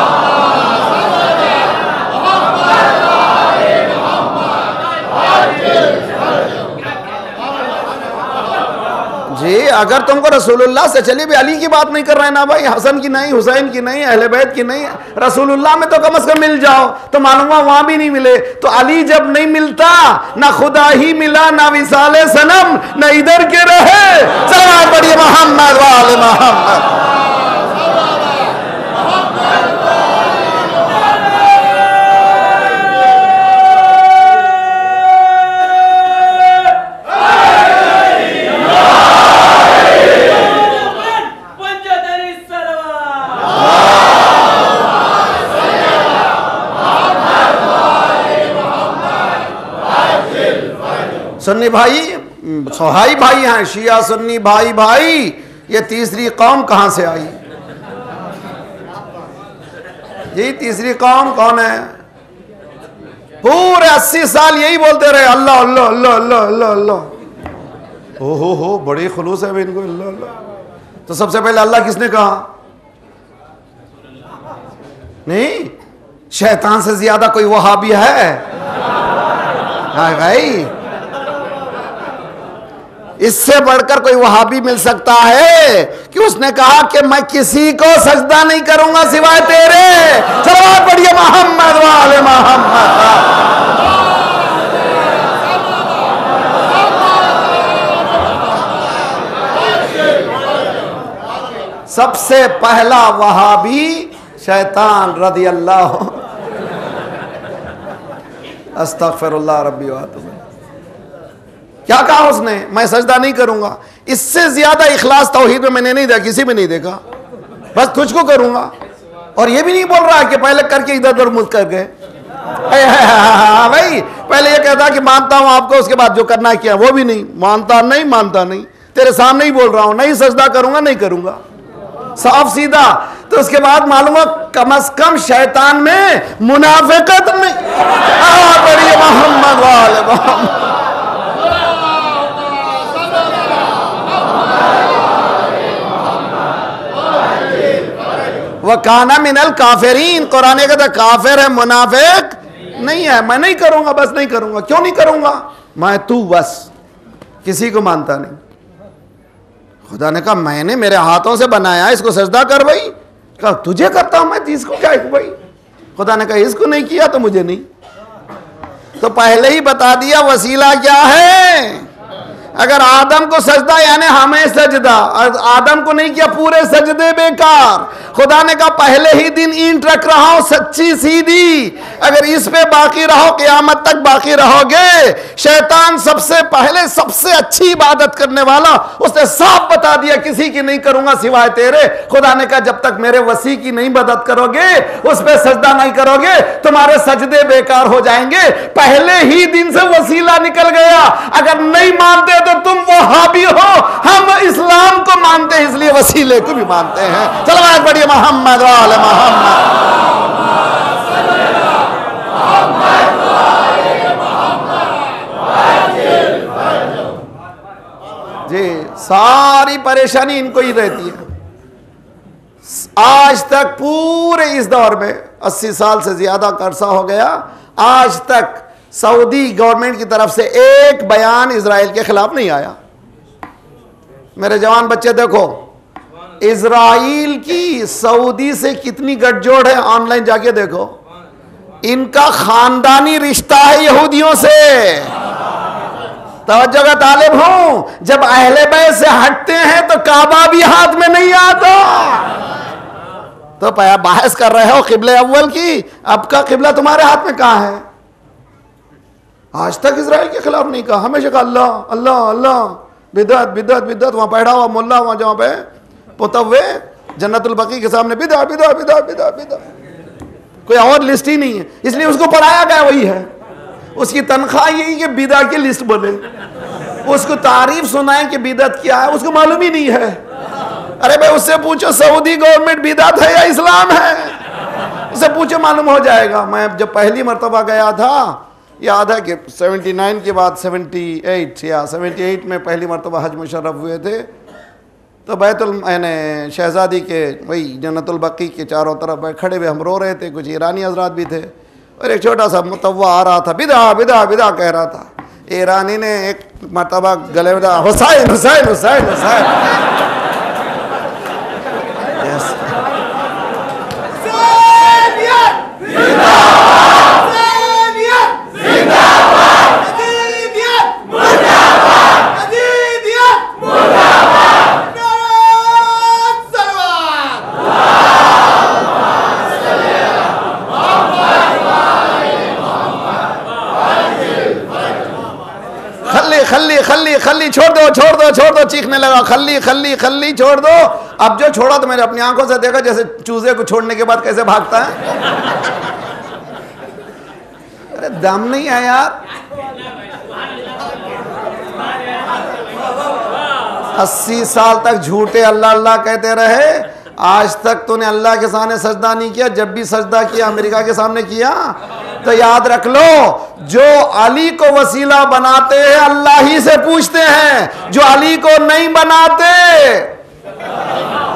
जी अगर तुमको रसूलुल्लाह से, चलिए भी अली की बात नहीं कर रहे हैं ना भाई, हसन की नहीं, हुसैन की नहीं, अहले बैत की नहीं, रसूलुल्लाह में तो कम से कम मिल जाओ। तो मालूम हुआ वहां भी नहीं मिले। तो अली जब नहीं मिलता, ना खुदा ही मिला, ना विसाले सनम, ना इधर के रहे। सलाम बढ़िए मोहम्मद वाले मोहम्मद। सुन्नी भाई सोहाई भाई हैं, शिया सुन्नी भाई भाई, ये तीसरी कौम कहां से आई? यही तीसरी कौम कौन है? पूरे 80 साल यही बोलते रहे, अल्लाह अल्लाह अल्लाह अल्लाह अल्लाह अल्लाह। हो बड़ी खुलूस है इनको, अल्लाह अल्लाह। तो सबसे पहले अल्लाह किसने कहा? नहीं, शैतान से ज्यादा कोई वहाबी है? हाँ भाई, इससे बढ़कर कोई वहाबी मिल सकता है कि उसने कहा कि मैं किसी को सजदा नहीं करूंगा सिवाय तेरे। सलावत पढ़िए मोहम्मद वाले मोहम्मद। सबसे पहला वहाबी शैतान रदी अल्लाह। अस्तगफिरुल्लाह रब्बी व अतूबु। क्या कहा उसने? मैं सजदा नहीं करूंगा। इससे ज्यादा इखलास तौहीद में मैंने नहीं देखा, किसी में नहीं देखा। बस तुझको करूंगा। और ये भी नहीं बोल रहा कि पहले करके इधर उधर मुझ कर गए भाई। पहले ये कहता कि मानता हूं आपको, उसके बाद जो करना किया वो भी नहीं मानता। नहीं, तेरे सामने ही बोल रहा हूं, नहीं सजदा करूंगा, नहीं करूंगा, साफ सीधा। तो उसके बाद मालूम है कम से कम शैतान में मुनाफिकत में बड़ी मोहम्मद वाले मोहम्मद। वह काना मिनल काफिरीन। कुरान कहता काफिर है, मुनाफिक नहीं है। मैं नहीं करूंगा, बस नहीं करूंगा। क्यों नहीं करूंगा? मैं तू बस किसी को मानता नहीं। खुदा ने कहा मैंने मेरे हाथों से बनाया, इसको सजदा कर भाई। कहा तुझे करता हूं मैं, इसको क्या भाई? खुदा ने कहा इसको नहीं किया तो मुझे नहीं। तो पहले ही बता दिया वसीला क्या है। अगर आदम को सजदा यानी हमें सजदा, आदम को नहीं किया पूरे सजदे बेकार। खुदा ने कहा पहले ही दिन ईंट रख रहा हूं सच्ची सीधी, अगर इस पे बाकी रहो क़यामत तक बाकी रहोगे। शैतान सबसे पहले सबसे अच्छी इबादत करने वाला, उसने साफ बता दिया किसी की नहीं करूंगा सिवाय तेरे। खुदा ने कहा जब तक मेरे वसी की नहीं मदद करोगे, उस पे सजदा नहीं करोगे, तुम्हारे सजदे बेकार हो जाएंगे। पहले ही दिन से वसीला निकल गया। अगर नहीं मानते तो तुम वहाबी हो, हम इस्लाम को मानते हैं इसलिए वसीले को भी मानते हैं। चलो आज बढ़िए मोहम्मद वाले मोहम्मद। जी सारी परेशानी इनको ही रहती है। आज तक पूरे इस दौर में 80 साल से ज्यादा अरसा हो गया, आज तक सऊदी गवर्नमेंट की तरफ से एक बयान इजराइल के खिलाफ नहीं आया। मेरे जवान बच्चे देखो, इजराइल की सऊदी से कितनी गठजोड़ है, ऑनलाइन जाके देखो। इनका खानदानी रिश्ता है यहूदियों से। तवज्जो का तालिब हूं, जब अहले बैत से हटते हैं तो काबा भी हाथ में नहीं आता। तो बहस कर रहे हो किबले अव्वल की, अब का किबला तुम्हारे हाथ में कहां है? आज तक इजराइल के खिलाफ नहीं कहा, हमेशा कहा अल्लाह अल्लाह अल्लाह, बिदअत बिदअत बिदअत। वहां पढ़ा हुआ मुल्ला वहां जहां पे पुतवे जन्नतुल बकी के सामने बिदअत बिदअत बिदअत बिदअत बिदअत, कोई और लिस्ट ही नहीं है, इसलिए उसको पढ़ाया गया वही है। उसकी तनख्वाह यही कि बिदअत की लिस्ट बने, उसको तारीफ सुनाए कि बिदअत क्या है, उसको मालूम ही नहीं है। अरे भाई उससे पूछो सऊदी गवर्नमेंट बिदअत है या इस्लाम है, उससे पूछो मालूम हो जाएगा। मैं जब पहली मरतबा गया था, याद है कि 79 के बाद 78 में पहली मरतबा हज मुशर्रफ हुए थे, तो बैतुल मैंने शहजादी के वही जन्नतुल बकी के चारों तरफ खड़े हुए हम रो रहे थे, कुछ ईरानी हजरात भी थे, और एक छोटा सा मुतव्वा आ रहा था, बिदा बिदा बिदा कह रहा था। ईरानी ने एक मरतबा गले में हुसैन हुसैन हुसैन हुसैन। खल्ली छोड़ दो छोड़ दो छोड़ दो, चीखने लगा खल्ली खल्ली खल्ली छोड़ दो। अब जो छोड़ा तो मैंने अपनी आंखों से देखा जैसे चूजे को छोड़ने के बाद कैसे भागता है। अरे दम नहीं है यार। 80 साल तक झूठे अल्लाह अल्लाह कहते रहे, आज तक तूने अल्लाह के सामने सजदा नहीं किया, जब भी सजदा किया अमेरिका के सामने किया। तो याद रख लो, जो अली को वसीला बनाते हैं अल्लाह ही से पूछते हैं, जो अली को नहीं बनाते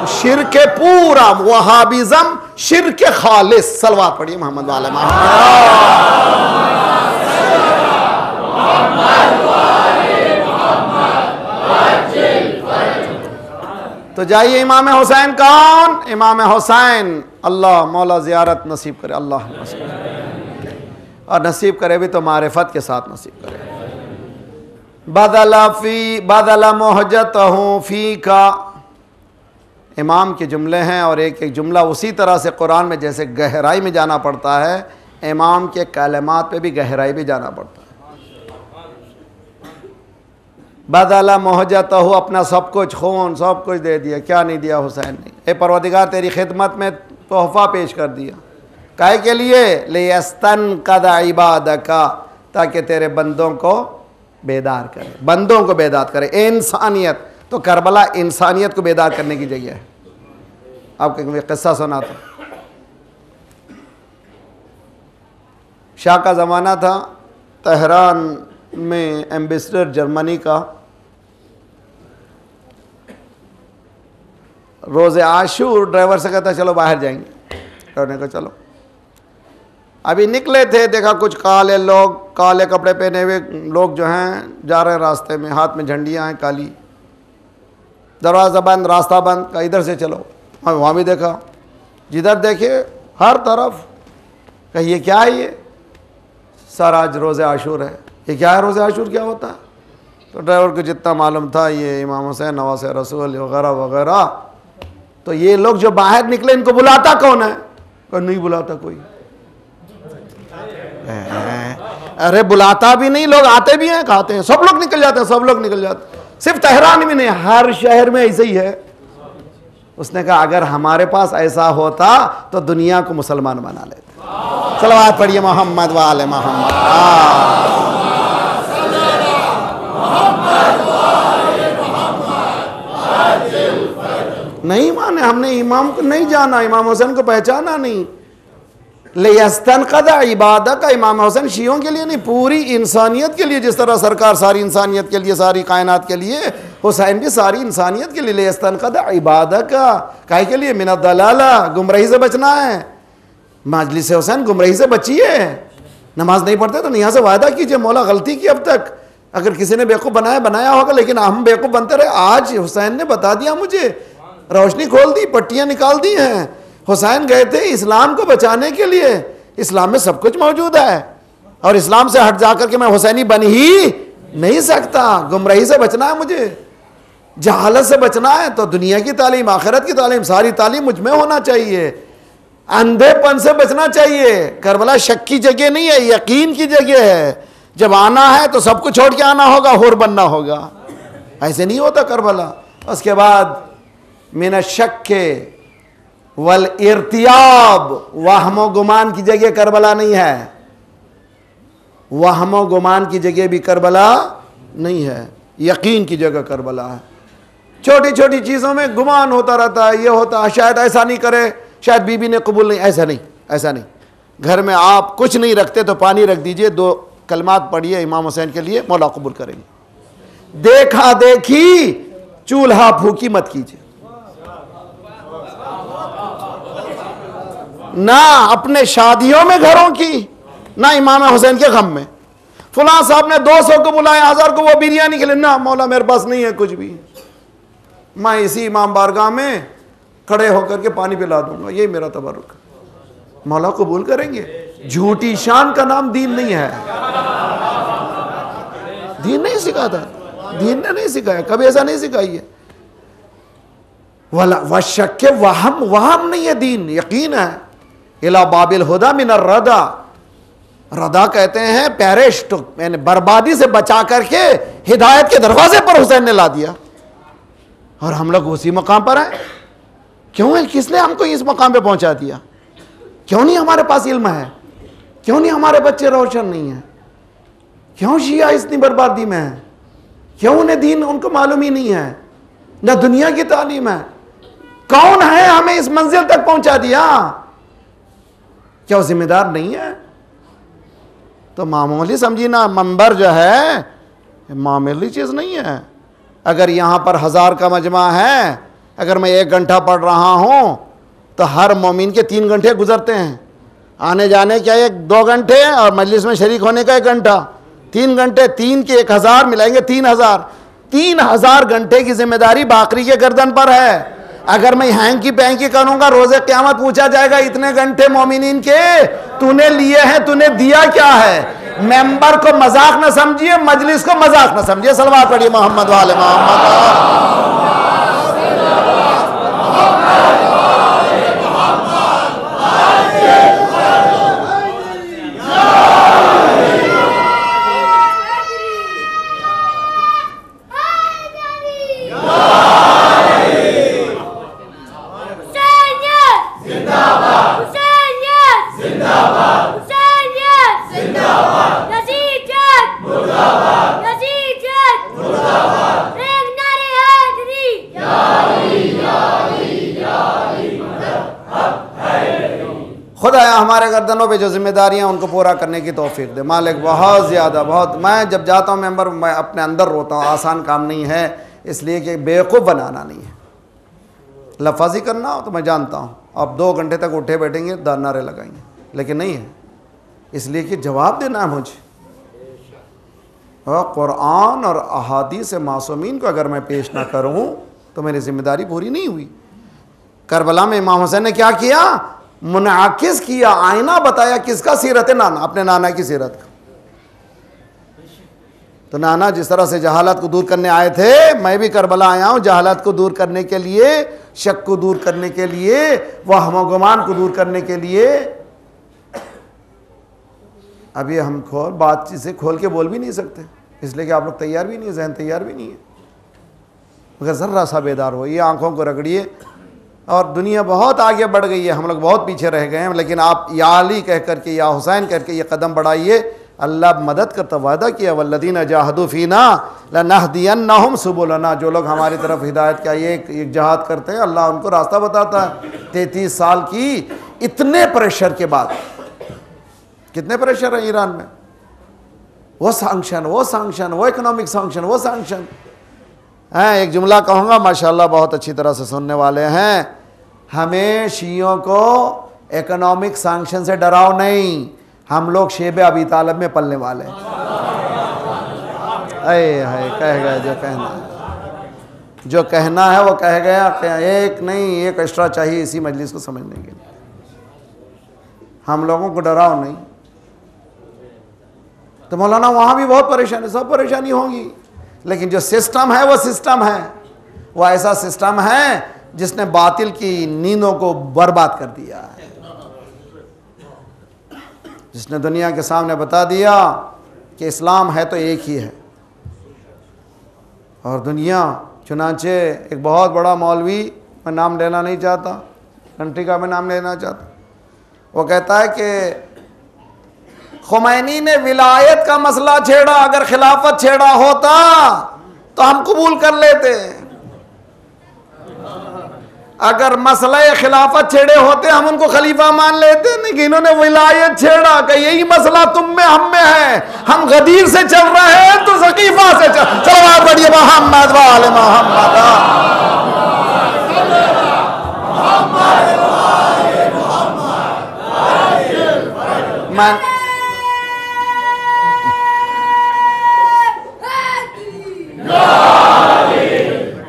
शिर्क पूरा, वहाबिज़म शिर्क खालिस। सलवात पढ़िए मोहम्मद वाले तो जाइए इमाम हुसैन कौन? इमाम हुसैन। अल्लाह मौला ज़ियारत नसीब करे, अल्लाह नसीब करे, और नसीब करे भी तो मारिफत के साथ नसीब करे। बदला मोहजतहू फी का इमाम के जुमले हैं, और एक एक जुमला उसी तरह से कुरान में जैसे गहराई में जाना पड़ता है, इमाम के कलमात पे भी गहराई में जाना पड़ता है। बदला मोहजतहू, अपना सब कुछ, खून सब कुछ दे दिया। क्या नहीं दिया हुसैन ने? ए परवरदिगार तेरी खिदमत में तोहफ़ा पेश कर दिया। काहे के लिए? लियस्तनक़द इबादका, ताकि तेरे बंदों को बेदार करे, बंदों को बेदार करे। इंसानियत, तो करबला इंसानियत को बेदार करने की जगह है। आपको एक किस्सा सुना था, शाह का ज़माना था, तेहरान में एम्बेसडर जर्मनी का रोज़े आशूर ड्राइवर से कहता चलो बाहर जाएंगे। ड्राइवर ने कहा चलो। अभी निकले थे, देखा कुछ काले लोग, काले कपड़े पहने हुए लोग जो हैं जा रहे हैं रास्ते में, हाथ में झंडियाँ हैं काली, दरवाज़ा बंद, रास्ता बंद। कहा इधर से चलो। वहाँ भी देखा, जिधर देखे हर तरफ। कहा ये क्या है? ये सर आज रोज़े आशूर है। ये क्या है रोज़े आशूर, क्या होता है? तो ड्राइवर को जितना मालूम था, ये इमाम हुसैन नवासे रसूल वगैरह वगैरह। तो ये लोग जो बाहर निकले, इनको बुलाता कौन है? कोई नहीं बुलाता कोई। अरे बुलाता भी नहीं, लोग आते भी हैं, खाते हैं, सब लोग निकल जाते हैं, सब लोग निकल जाते हैं। सिर्फ तेहरान में नहीं, हर शहर में ऐसे ही है। उसने कहा अगर हमारे पास ऐसा होता तो दुनिया को मुसलमान बना लेते। सलवात पढ़िए मोहम्मद वाले मोहम्मद। नहीं माने, हमने इमाम को नहीं जाना, इमाम हुसैन को पहचाना नहीं। लियस्तनक़द इबादका, इमाम हुसैन शियों के लिए नहीं, पूरी इंसानियत के लिए। जिस तरह सरकार सारी इंसानियत के लिए, सारी कायनात के लिए, हुसैन भी सारी इंसानियत के लिए। लियस्तनक़द इबादका, काहे के लिए? मिनद दलाला, गुमराही से बचना है। मजलिस हुसैन गुमराही से बचिए। नमाज नहीं पढ़ते तो यहाँ से वायदा कीजिए, मौला गलती की अब तक, अगर किसी ने बेवकूफ़ बनाया होगा, लेकिन हम बेवकूफ़ बनते रहे। आज हुसैन ने बता दिया मुझे, रोशनी खोल दी, पट्टियाँ निकाल दी हैं। हुसैन गए थे इस्लाम को बचाने के लिए। इस्लाम में सब कुछ मौजूद है, और इस्लाम से हट जाकर के मैं हुसैनी बन ही नहीं सकता। गुमराही से बचना है मुझे, जहालत से बचना है, तो दुनिया की तालीम, आखिरत की तालीम, सारी तालीम मुझ में होना चाहिए। अंधेपन से बचना चाहिए। करबला शक की जगह नहीं है, यकीन की जगह है। जब आना है तो सब कुछ छोड़ के आना होगा, हुर बनना होगा। ऐसे नहीं होता करबला। उसके बाद मिन शक्के वल इर्तियाब, वहमो गुमान की जगह करबला नहीं है। वहमो गुमान की जगह भी करबला नहीं है, यकीन की जगह करबला है। छोटी छोटी चीज़ों में गुमान होता रहता है, ये होता है शायद ऐसा नहीं करे, शायद बीबी ने कबूल नहीं। ऐसा नहीं, ऐसा नहीं। घर में आप कुछ नहीं रखते तो पानी रख दीजिए, 2 कलमात पढ़िए इमाम हुसैन के लिए, मौला कबूल करेंगे। देखा देखी चूल्हा फूकी मत कीजिए, ना अपने शादियों में घरों की, ना इमाम हुसैन के गम में। फलां साहब ने 200 को बुलाया, 1000 को, वो बिरयानी के लिए, ना मौला मेरे पास नहीं है कुछ भी, मैं इसी इमाम बारगाह में खड़े होकर के पानी पिला दूंगा, यही मेरा तबरुक। मौला कबूल करेंगे। झूठी शान का नाम दीन नहीं है। दीन नहीं सिखाता, दीन ने नहीं सिखाया, कभी ऐसा नहीं सिखाई है। वाला वशक के वहम नहीं है दीन, यकीन है। इला बाबिल हुदा मिन रदा, रदा कहते हैं पैरिश, तो मैंने बर्बादी से बचा करके हिदायत के दरवाजे पर हुसैन ने ला दिया, और हम लोग उसी मकाम पर हैं। क्यों है? किसने हमको इस मकाम पे पहुंचा दिया? क्यों नहीं हमारे पास इल्म है? क्यों नहीं हमारे बच्चे रोशन नहीं है? क्यों शिया इतनी बर्बादी में है? क्यों उन्हें दीन उनको मालूम ही नहीं है? न दुनिया की तालीम है, कौन है हमें इस मंजिल तक पहुंचा दिया? क्या वो जिम्मेदार नहीं है? तो मामूली समझिए ना, मंबर जो है मामूली चीज नहीं है। अगर यहां पर 1000 का मजमा है, अगर मैं 1 घंटा पढ़ रहा हूं तो हर मोमिन के 3 घंटे गुजरते हैं, आने जाने क्या 1-2 घंटे और मजलिस में शरीक होने का 1 घंटा, 3 घंटे, 3 के 1000 मिलाएंगे 3000 घंटे की जिम्मेदारी बाकरी के गर्दन पर है। अगर मैं हैंकी पैंकी करूंगा, रोजे क़यामत पूछा जाएगा इतने घंटे मोमिनीन के तूने लिए हैं, तूने दिया क्या है? मेंबर को मजाक न समझिए, मजलिस को मजाक न समझिए। सलवात पढ़िए मोहम्मद वाले मोहम्मद। हमारे गर्दनों पे जो जिम्मेदारियां उनको पूरा करने की तौफीक दे मालिक। बहुत ज़्यादा, बहुत, मैं जब जाता हूँ मेंबर, मैं अपने अंदर रोता हूँ। आसान काम नहीं है, इसलिए कि बेवकूफ़ बनाना नहीं है। लफाजी करना हो तो मैं जानता हूँ अब 2 घंटे तक उठे बैठेंगे, नारे लगाएंगे, लेकिन नहीं है, इसलिए कि जवाब देना है मुझे। और कुरान और अहादीस मासूमीन को अगर मैं पेश ना करूँ तो मेरी जिम्मेदारी पूरी नहीं हुई। करबला में इमाम हुसैन ने क्या किया? मुनाकिस किया, आईना बताया। किसका? सीरत नाना, अपने नाना की सीरत का। तो नाना जिस तरह से जहालत को दूर करने आए थे, मैं भी करबला आया हूं जहालत को दूर करने के लिए, शक को दूर करने के लिए, वहम गुमान को दूर करने के लिए। अभी हम बात से खोल के बोल भी नहीं सकते, इसलिए कि आप लोग तैयार भी नहीं है, जहन तैयार भी नहीं है। मगर ज़र्रा सा बेदार हो, ये आंखों को रगड़िए। और दुनिया बहुत आगे बढ़ गई है, हम लोग बहुत पीछे रह गए हैं, लेकिन आप या अली कह करके, या हुसैन करके ये कदम बढ़ाइए। अल्लाह मदद करता वादा किया, वल्लदीना जाहदू फीना लनहदियन्नहुम सुबुलना। जो लोग हमारी तरफ हिदायत का एक जहाद करते हैं, अल्लाह उनको रास्ता बताता है। 33 साल की इतने प्रेशर के बाद, कितने प्रेशर है ईरान में, वो सैंक्शन, वो इकोनॉमिक सैंक्शन, वो सैंक्शन है। एक जुमला कहूँगा, माशाल्लाह बहुत अच्छी तरह से सुनने वाले हैं। हमें शियों को इकोनॉमिक सैंक्शन से डराओ नहीं, हम लोग शेब अबी तालिब में पलने वाले हैं। है कह गया जो कहना है वो कह गया। एक नहीं, एक एक्स्ट्रा चाहिए इसी मजलिस को समझने के लिए। हम लोगों को डराओ नहीं। तो मौलाना वहाँ भी बहुत परेशानी, सब परेशानी होगी, लेकिन जो सिस्टम है वो सिस्टम है, वो ऐसा सिस्टम है जिसने बातिल की नींदों को बर्बाद कर दिया है, जिसने दुनिया के सामने बता दिया कि इस्लाम है तो एक ही है। और दुनिया, चुनांचे एक बहुत बड़ा मौलवी, मैं नाम लेना नहीं चाहता, कंट्री का मैं नाम लेना चाहता, वो कहता है कि खुमैनी ने विलायत का मसला छेड़ा, अगर खिलाफत छेड़ा होता तो हम कबूल कर लेते, अगर मसला खिलाफत छेड़े होते हम उनको खलीफा मान लेते, लेकिन इन्होंने विलायत छेड़ा कि यही मसला तुम में हम में है, हम गदीर से चल रहे हैं तो सकीफा से चलो बढ़िए मोहम्मद वाले मोहम्मद।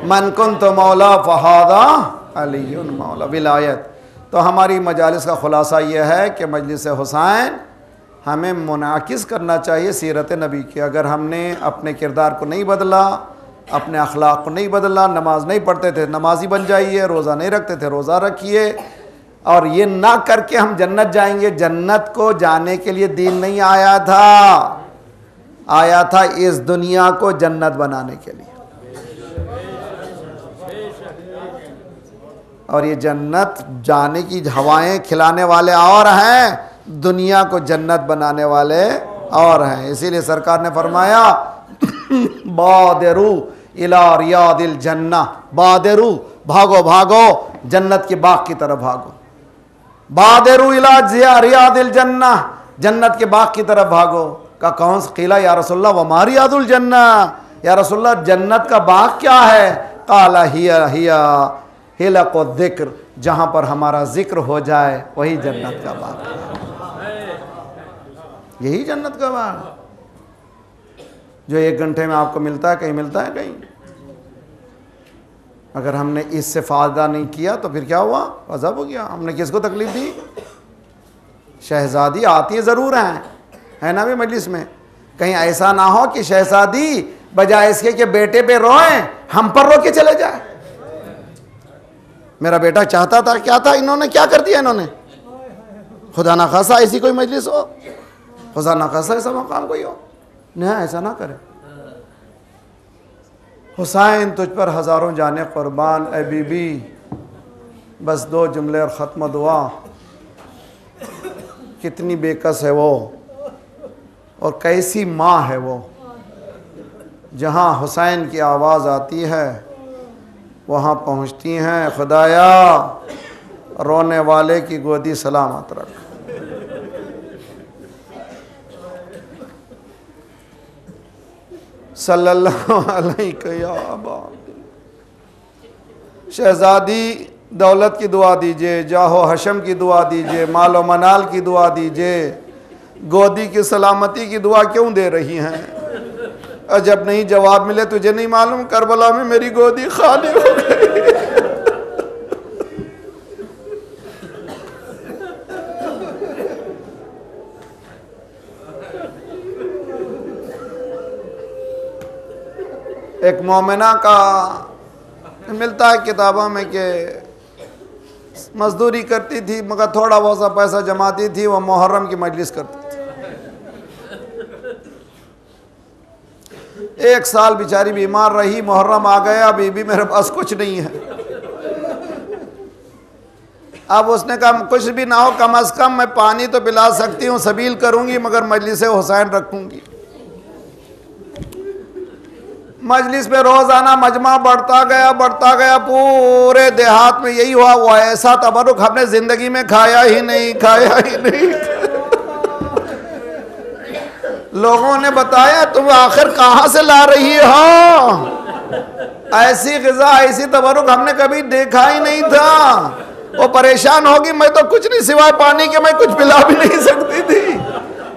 मन कुंत मौला फहादा अलीयुन मौला विलायत। तो हमारी मजालिस का ख़ुलासा यह है कि मजलिस हुसैन हमें मुनाकिस करना चाहिए सीरत नबी की। अगर हमने अपने किरदार को नहीं बदला, अपने अखलाक को नहीं बदला, नमाज नहीं पढ़ते थे नमाजी बन जाइए, रोज़ा नहीं रखते थे रोज़ा रखिए, और ये ना करके हम जन्नत जाएंगे। जन्नत को जाने के लिए दीन नहीं आया था, आया था इस दुनिया को जन्नत बनाने के लिए। और ये जन्नत जाने की हवाएं खिलाने वाले और हैं, दुनिया को जन्नत बनाने वाले और हैं। इसीलिए सरकार ने फरमाया बादिरू इला रियादिल जन्ना, बादिरू भागो भागो जन्नत के बाग की तरफ भागो। बादिरू इला रियादिल जन्ना, जन्नत के बाग की तरफ भागो। का कौन सा कीला या रसूलल्लाह वमा रियादुल जन्ना, या रसूलल्लाह जन्नत का बाग क्या है? काला हिया हिया हिलक़ु ज़िक्र, जहाँ पर हमारा जिक्र हो जाए वही जन्नत का बाग है। यही जन्नत का बाग जो 1 घंटे में आपको मिलता है, कहीं मिलता है कहीं। अगर हमने इससे फ़ायदा नहीं किया तो फिर क्या हुआ? अज़ब हो गया। हमने किसको तकलीफ़ दी? शहज़ादी आती ज़रूर हैं, है ना भी मजलिस में। कहीं ऐसा ना हो कि शहज़ादी बजाय इसके कि बेटे पे रोएं, हम पर रो के चले जाए। मेरा बेटा चाहता था, क्या था, इन्होंने क्या कर दिया इन्होंने। खुदा ना खासा ऐसी कोई मजलिस हो, खुदा ना खासा ऐसा मकाम कोई हो, नहीं ऐसा ना करे। हुसैन तुझ पर हज़ारों जाने कुर्बान, ए बीबी बस 2 जुमले और ख़त्म दुआ। कितनी बेकस है वो और कैसी माँ है वो। जहाँ हुसैन की आवाज़ आती है वहाँ पहुँचती हैं। खुदाया रोने वाले की गोदी सलामत रख। सल्लल्लाहु अलैहि वसल्लम। शहज़ादी दौलत की दुआ दीजिए, जाहो हशम की दुआ दीजिए, मालो मनाल की दुआ दीजिए, गोदी की सलामती की दुआ क्यों दे रही हैं? और जब नहीं जवाब मिले तुझे नहीं मालूम करबला में मेरी गोदी खाली हो गई। एक मोमिना का मिलता है किताबों में कि मजदूरी करती थी मगर थोड़ा बहुत सा पैसा जमाती थी, वह मुहर्रम की मजलिस करती थी। 1 साल बेचारी बीमार रही, मुहर्रम आ गया, बीबी मेरे पास कुछ नहीं है। अब उसने कहा कुछ भी ना हो, कम अज़ कम मैं पानी तो पिला सकती हूँ, सबील करूँगी, मगर मजलिस हुसैन रखूँगी। मजलिस पे रोज़ाना मजमा बढ़ता गया, पूरे देहात में यही हुआ। वो ऐसा तबरुक हमने ज़िंदगी में खाया ही नहीं। लोगों ने बताया तुम आखिर कहाँ से ला रही हो? ऐसी ग़िज़ा ऐसी तबरुक हमने कभी देखा ही नहीं था। वो परेशान होगी, मैं तो कुछ नहीं सिवाय पानी के मैं कुछ पिला भी नहीं सकती थी।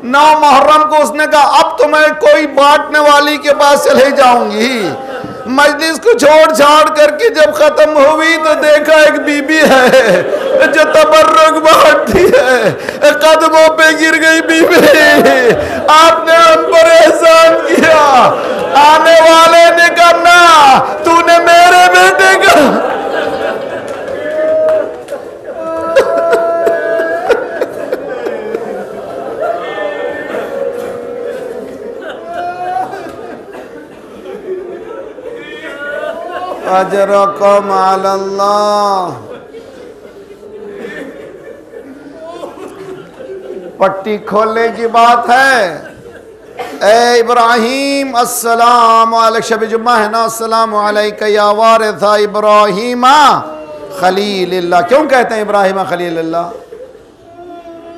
9 मुहर्रम को उसने कहा अब तो मैं कोई बांटने वाली के पास चले जाऊंगी। मजलिस को छोड़ छाड़ करके जब खत्म हुई तो देखा एक बीबी है जो तबर्रुक बांटती है। कदमों पे गिर गई बीबी, आपने हम पर एहसान किया। आने वाले ने करना, तूने मेरे बेटे का अजरकुम अल्लाह। पट्टी खोलने की बात है। ए इब्राहिम अस्सलाम वालेकुम, शब जुम्मा है ना, अस्सलाम अलैका या वारिसा इब्राहिम खलीलल्लाह। क्यों कहते हैं इब्राहिम खलीलल्लाह?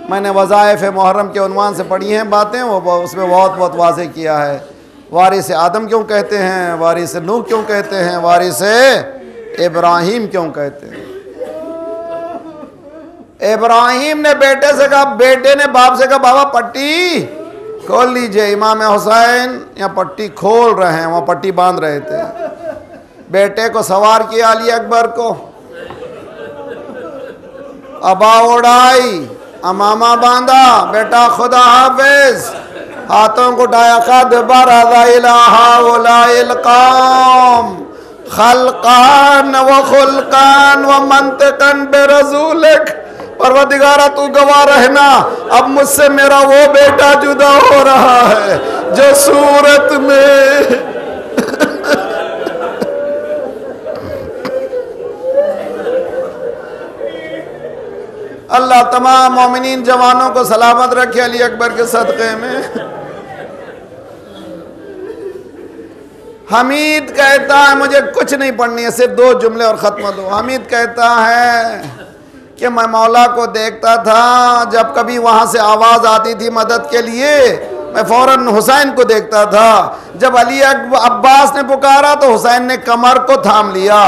मैंने वज़ाइफ़ मुहर्रम के उन्वान से पढ़ी हैं बातें, वो उसमें बहुत वाज़ेह किया है। वारिस आदम क्यों कहते हैं, वारिस नूह क्यों कहते हैं, वारिस इब्राहिम क्यों कहते हैं? इब्राहिम ने बेटे से कहा, बेटे ने बाप से कहा बाबा पट्टी खोल लीजिए। इमाम हुसैन यहाँ पट्टी खोल रहे हैं, वहाँ पट्टी बांध रहे थे। बेटे को सवार किया अली अकबर को, अबा उड़ाई, अमामा बांधा, बेटा खुदा हाफिज, हाथों को उठाया, कद बरज़ काम खल्कान व खुल्कान व मंतकन बेरसूलिक। परवरदिगारा तू गवाह रहना, अब मुझसे मेरा वो बेटा जुदा हो रहा है जो सूरत में अल्लाह तमाम मोमिनीन जवानों को सलामत रखे अली अकबर के सदक़े में। हमीद कहता है मुझे कुछ नहीं पढ़नी है, सिर्फ 2 जुमले और ख़त्म दो। हमीद कहता है कि मैं मौला को देखता था, जब कभी वहाँ से आवाज़ आती थी मदद के लिए, मैं फ़ौरन हुसैन को देखता था। जब अली अब्बास ने पुकारा तो हुसैन ने कमर को थाम लिया,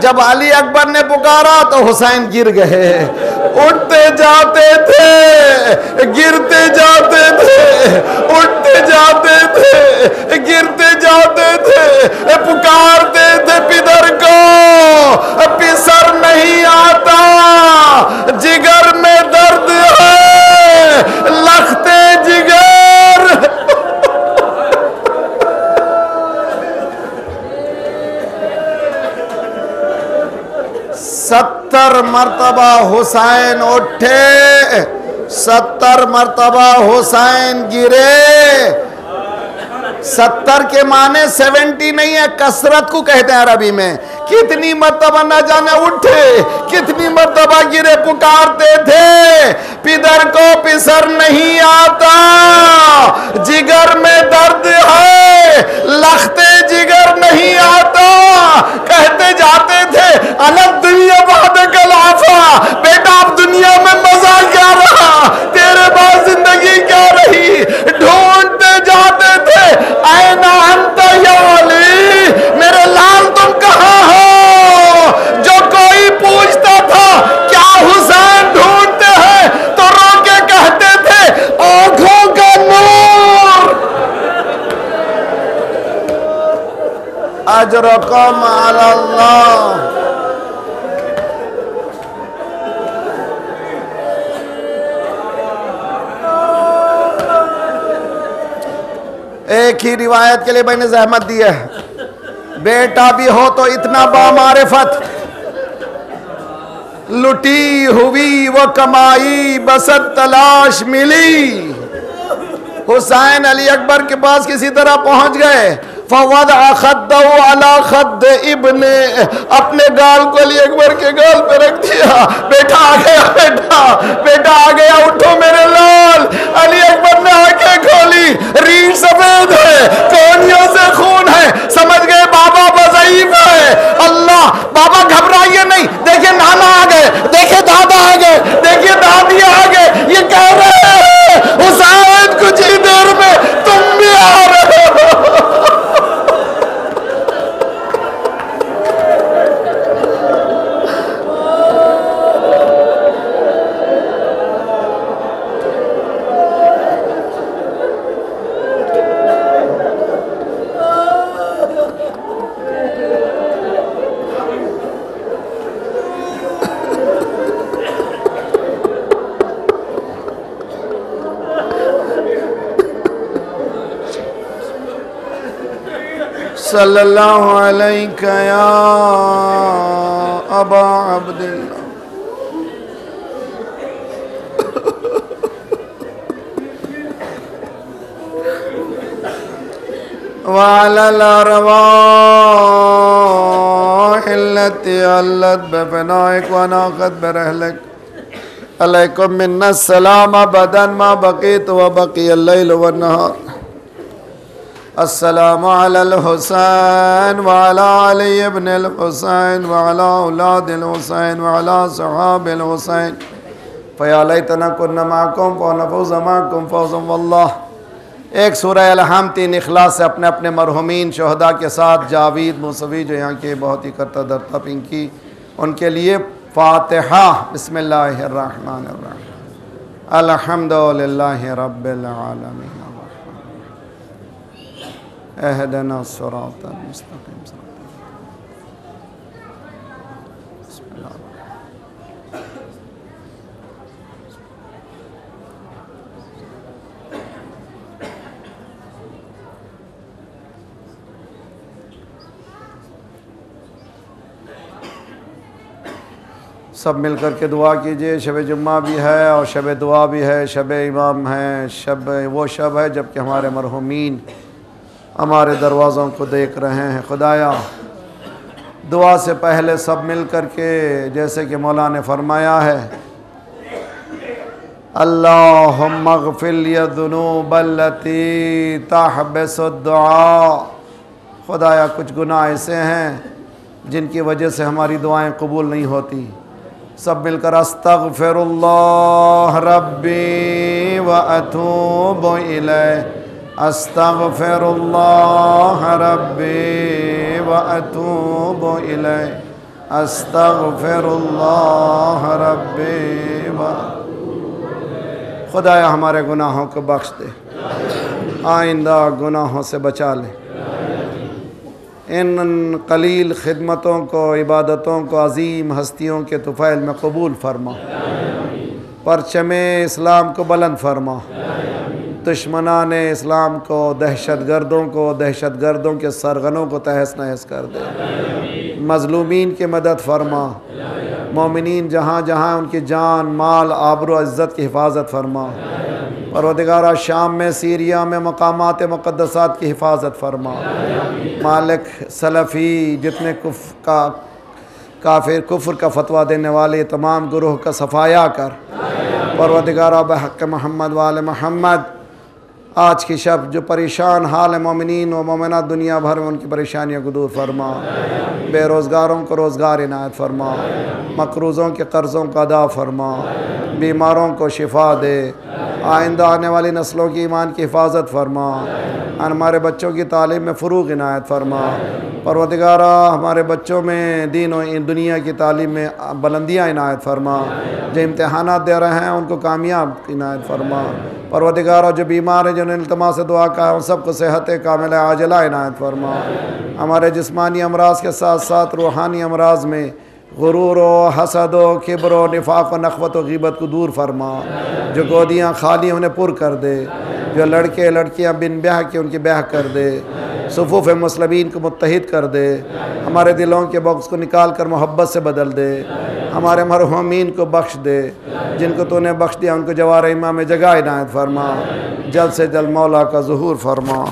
जब अली अकबर ने पुकारा तो हुसैन गिर गए। उठते जाते थे, गिरते जाते थे, उठते जाते थे, गिरते जाते थे, पुकारते थे पिदर को, पिसर नहीं आता, जिगर में दर्द है, लखते जिगर। 70 मरतबा हुसैन उठे, 70 मरतबा हुसैन गिरे। 70 के माने 70 नहीं है, कसरत को कहते हैं अरबी में। कितनी मरतबा न जाने उठे, कितनी मरतबा गिरे, पुकारते थे पिदर को पिसर नहीं आता, जिगर में दर्द है, लखते जिगर नहीं आता। कहते जाते थे अलग दुनिया बाद कलाफा, बेटा अब दुनिया में मजा क्या रहा, तेरे बाद जिंदगी क्या रही। ढूंढते जाते थे ऐना अंता या अली, मेरे लाल तुम कहाँ हो। जो कोई पूछता था क्या हुसैन ढूंढते हैं तो रोके कहते थे आंखों का नूर। अजरकुम अल्लाह। एक ही रिवायत के लिए मैंने जहमत दी है। बेटा भी हो तो इतना बामारिफत, लुटी हुई वो कमाई बसत तलाश मिली। हुसैन अली अकबर के पास किसी तरह पहुंच गए। फवद अला खद इब्ने, अपने गाल को अली अकबर के गाल पे रख दिया। बेटा आ गया, बेटा आ गया, उठो मेरे लाल। अली अकबर ने आंखें खोली, रीढ़ सफेद है, कोहनियों से खून है, समझ गए बाबा बज़ईफ है। अल्लाह, बाबा घबराइए नहीं, देखिए नाना आ गए, देखिए दादा आ गए, देखिए दादी आ गए। ये कह रहे हैं हुसैन कुछ ही देर में तुम भी आ रहे हो। सल्लल्लाहु अलैका या अबा अब्दिल्लाह। वालल अरवाहिल्लति अल्लत बफनाइक व नाक़त बरहलक अलैकुम मिन्नस सलाम अबदन मा बक़ीत व बक़ियल लैल व नहार। अस्सलामु अलल हुसैन व अला अली इब्निल हुसैन व अला औलादिल हुसैन व अला सहाबिल हुसैन फ़या लैतना कुन्ना मअकुम व नफ़ूज़ मअकुम फ़ौज़न वल्लाह। एक सूरह अलहम 3 इखलास से अपने अपने मरहुमीन शहदा के साथ जावेद मूसवी जो यहाँ के बहुत ही करता धरता पिंकी, उनके लिए फ़ातिहा। बिस्मिल्लाहिर्रहमानिर्रहीम। अल्हम्दुलिल्लाहि रब्बिल आलमीन अहदना सिरातल मुस्तक़ीम। सब मिल कर के दुआ कीजिए। शब जुम्मा भी है और शब दुआ भी है, शब इमाम है, शब वो शब है जबकि हमारे मरहुमीन हमारे दरवाज़ों को देख रहे हैं। खुदाया दुआ से पहले सब मिल कर के जैसे कि मौला ने फरमाया है, अल्लाहुम्मा ग़फ़िर लिया ज़ुनूबल्लती तहबिसुद्दुआ। खुदाया कुछ गुनाह ऐसे हैं जिनकी वजह से हमारी दुआएं कबूल नहीं होती। सब मिलकर अस्तगफिरुल्लाह रब्बी व अतूबु इलैह, अस्तगफिरुल्लाह रब्बी व अतूबु इलैह, अस्तगफिरुल्लाह रब्बी व। खुदाया हमारे गुनाहों को बख्श दे, आइंदा गुनाहों से बचा ले। इन कलील खिदमतों को, इबादतों को अज़ीम हस्तियों के तुफ़ैल में कबूल फरमा। परचमे इस्लाम को बुलंद फरमा। दुश्मनान इस्लाम को, दहशतगर्दों के सरगनों को तहस नहस कर दे। मज़लूमीन की मदद फरमा। मोमिनीन जहाँ जहाँ उनकी जान, माल, आबरू, इज़्ज़त की हिफाजत फरमा। परवरदिगारा शाम में, सीरिया में मकामात मुक़द्दसात की हिफाजत फरमा। मालिक सलफ़ी जितने काफिर कुफ्र का फतवा देने वाले तमाम गुरूह का सफाया कर। परवरदिगारा बहक़ मोहम्मद वाले मोहम्मद आज की शब जो परेशान हाल मोमिनीन व मोमिनात दुनिया भर में उनकी परेशानियों को दूर फरमा। बेरोज़गारों को रोज़गार इनायत फरमा। मकरूज़ों के कर्ज़ों को अदा फरमा। बीमारों को शिफा दे। आइंदा आने वाली नस्लों की ईमान की हिफाजत फरमा। हमारे बच्चों की तालीम में फ़रूग़ इनायत फरमा। परवरदिगारा हमारे बच्चों में दीन और दुनिया की तालीम में बुलंदियाँ इनायत फरमा। जो इम्तहानात दे रहे हैं उनको कामयाब इनायत फरमा। परवरदिगारा जो बीमार हैं, जिन्होंने इल्तिमा से दुआ का है, उन सबको सेहत कामिला आजिला इनायत फरमा। हमारे जिस्मानी अमराज के साथ साथ रूहानी अमराज में गुरूर व हसद व किब्र व निफाक़ व नख़वत व ग़ीबत को दूर फरमा। जो गोदियाँ खाली उन्हें पुर कर दे। जो लड़के लड़कियाँ बिन ब्याह के उनकी ब्याह कर दे। सुफ़ूफ़ मुस्लिमीन को मुत्तहिद कर दे। हमारे दिलों के बग़्ज़ को निकाल कर मोहब्बत से बदल दे। हमारे मरहूमीन को बख्श दे। जिनको तूने बख्श दिया उनको जवार इमाम में जगह इनायत फरमा। जल्द से जल्द मौला का ज़ुहूर फरमा।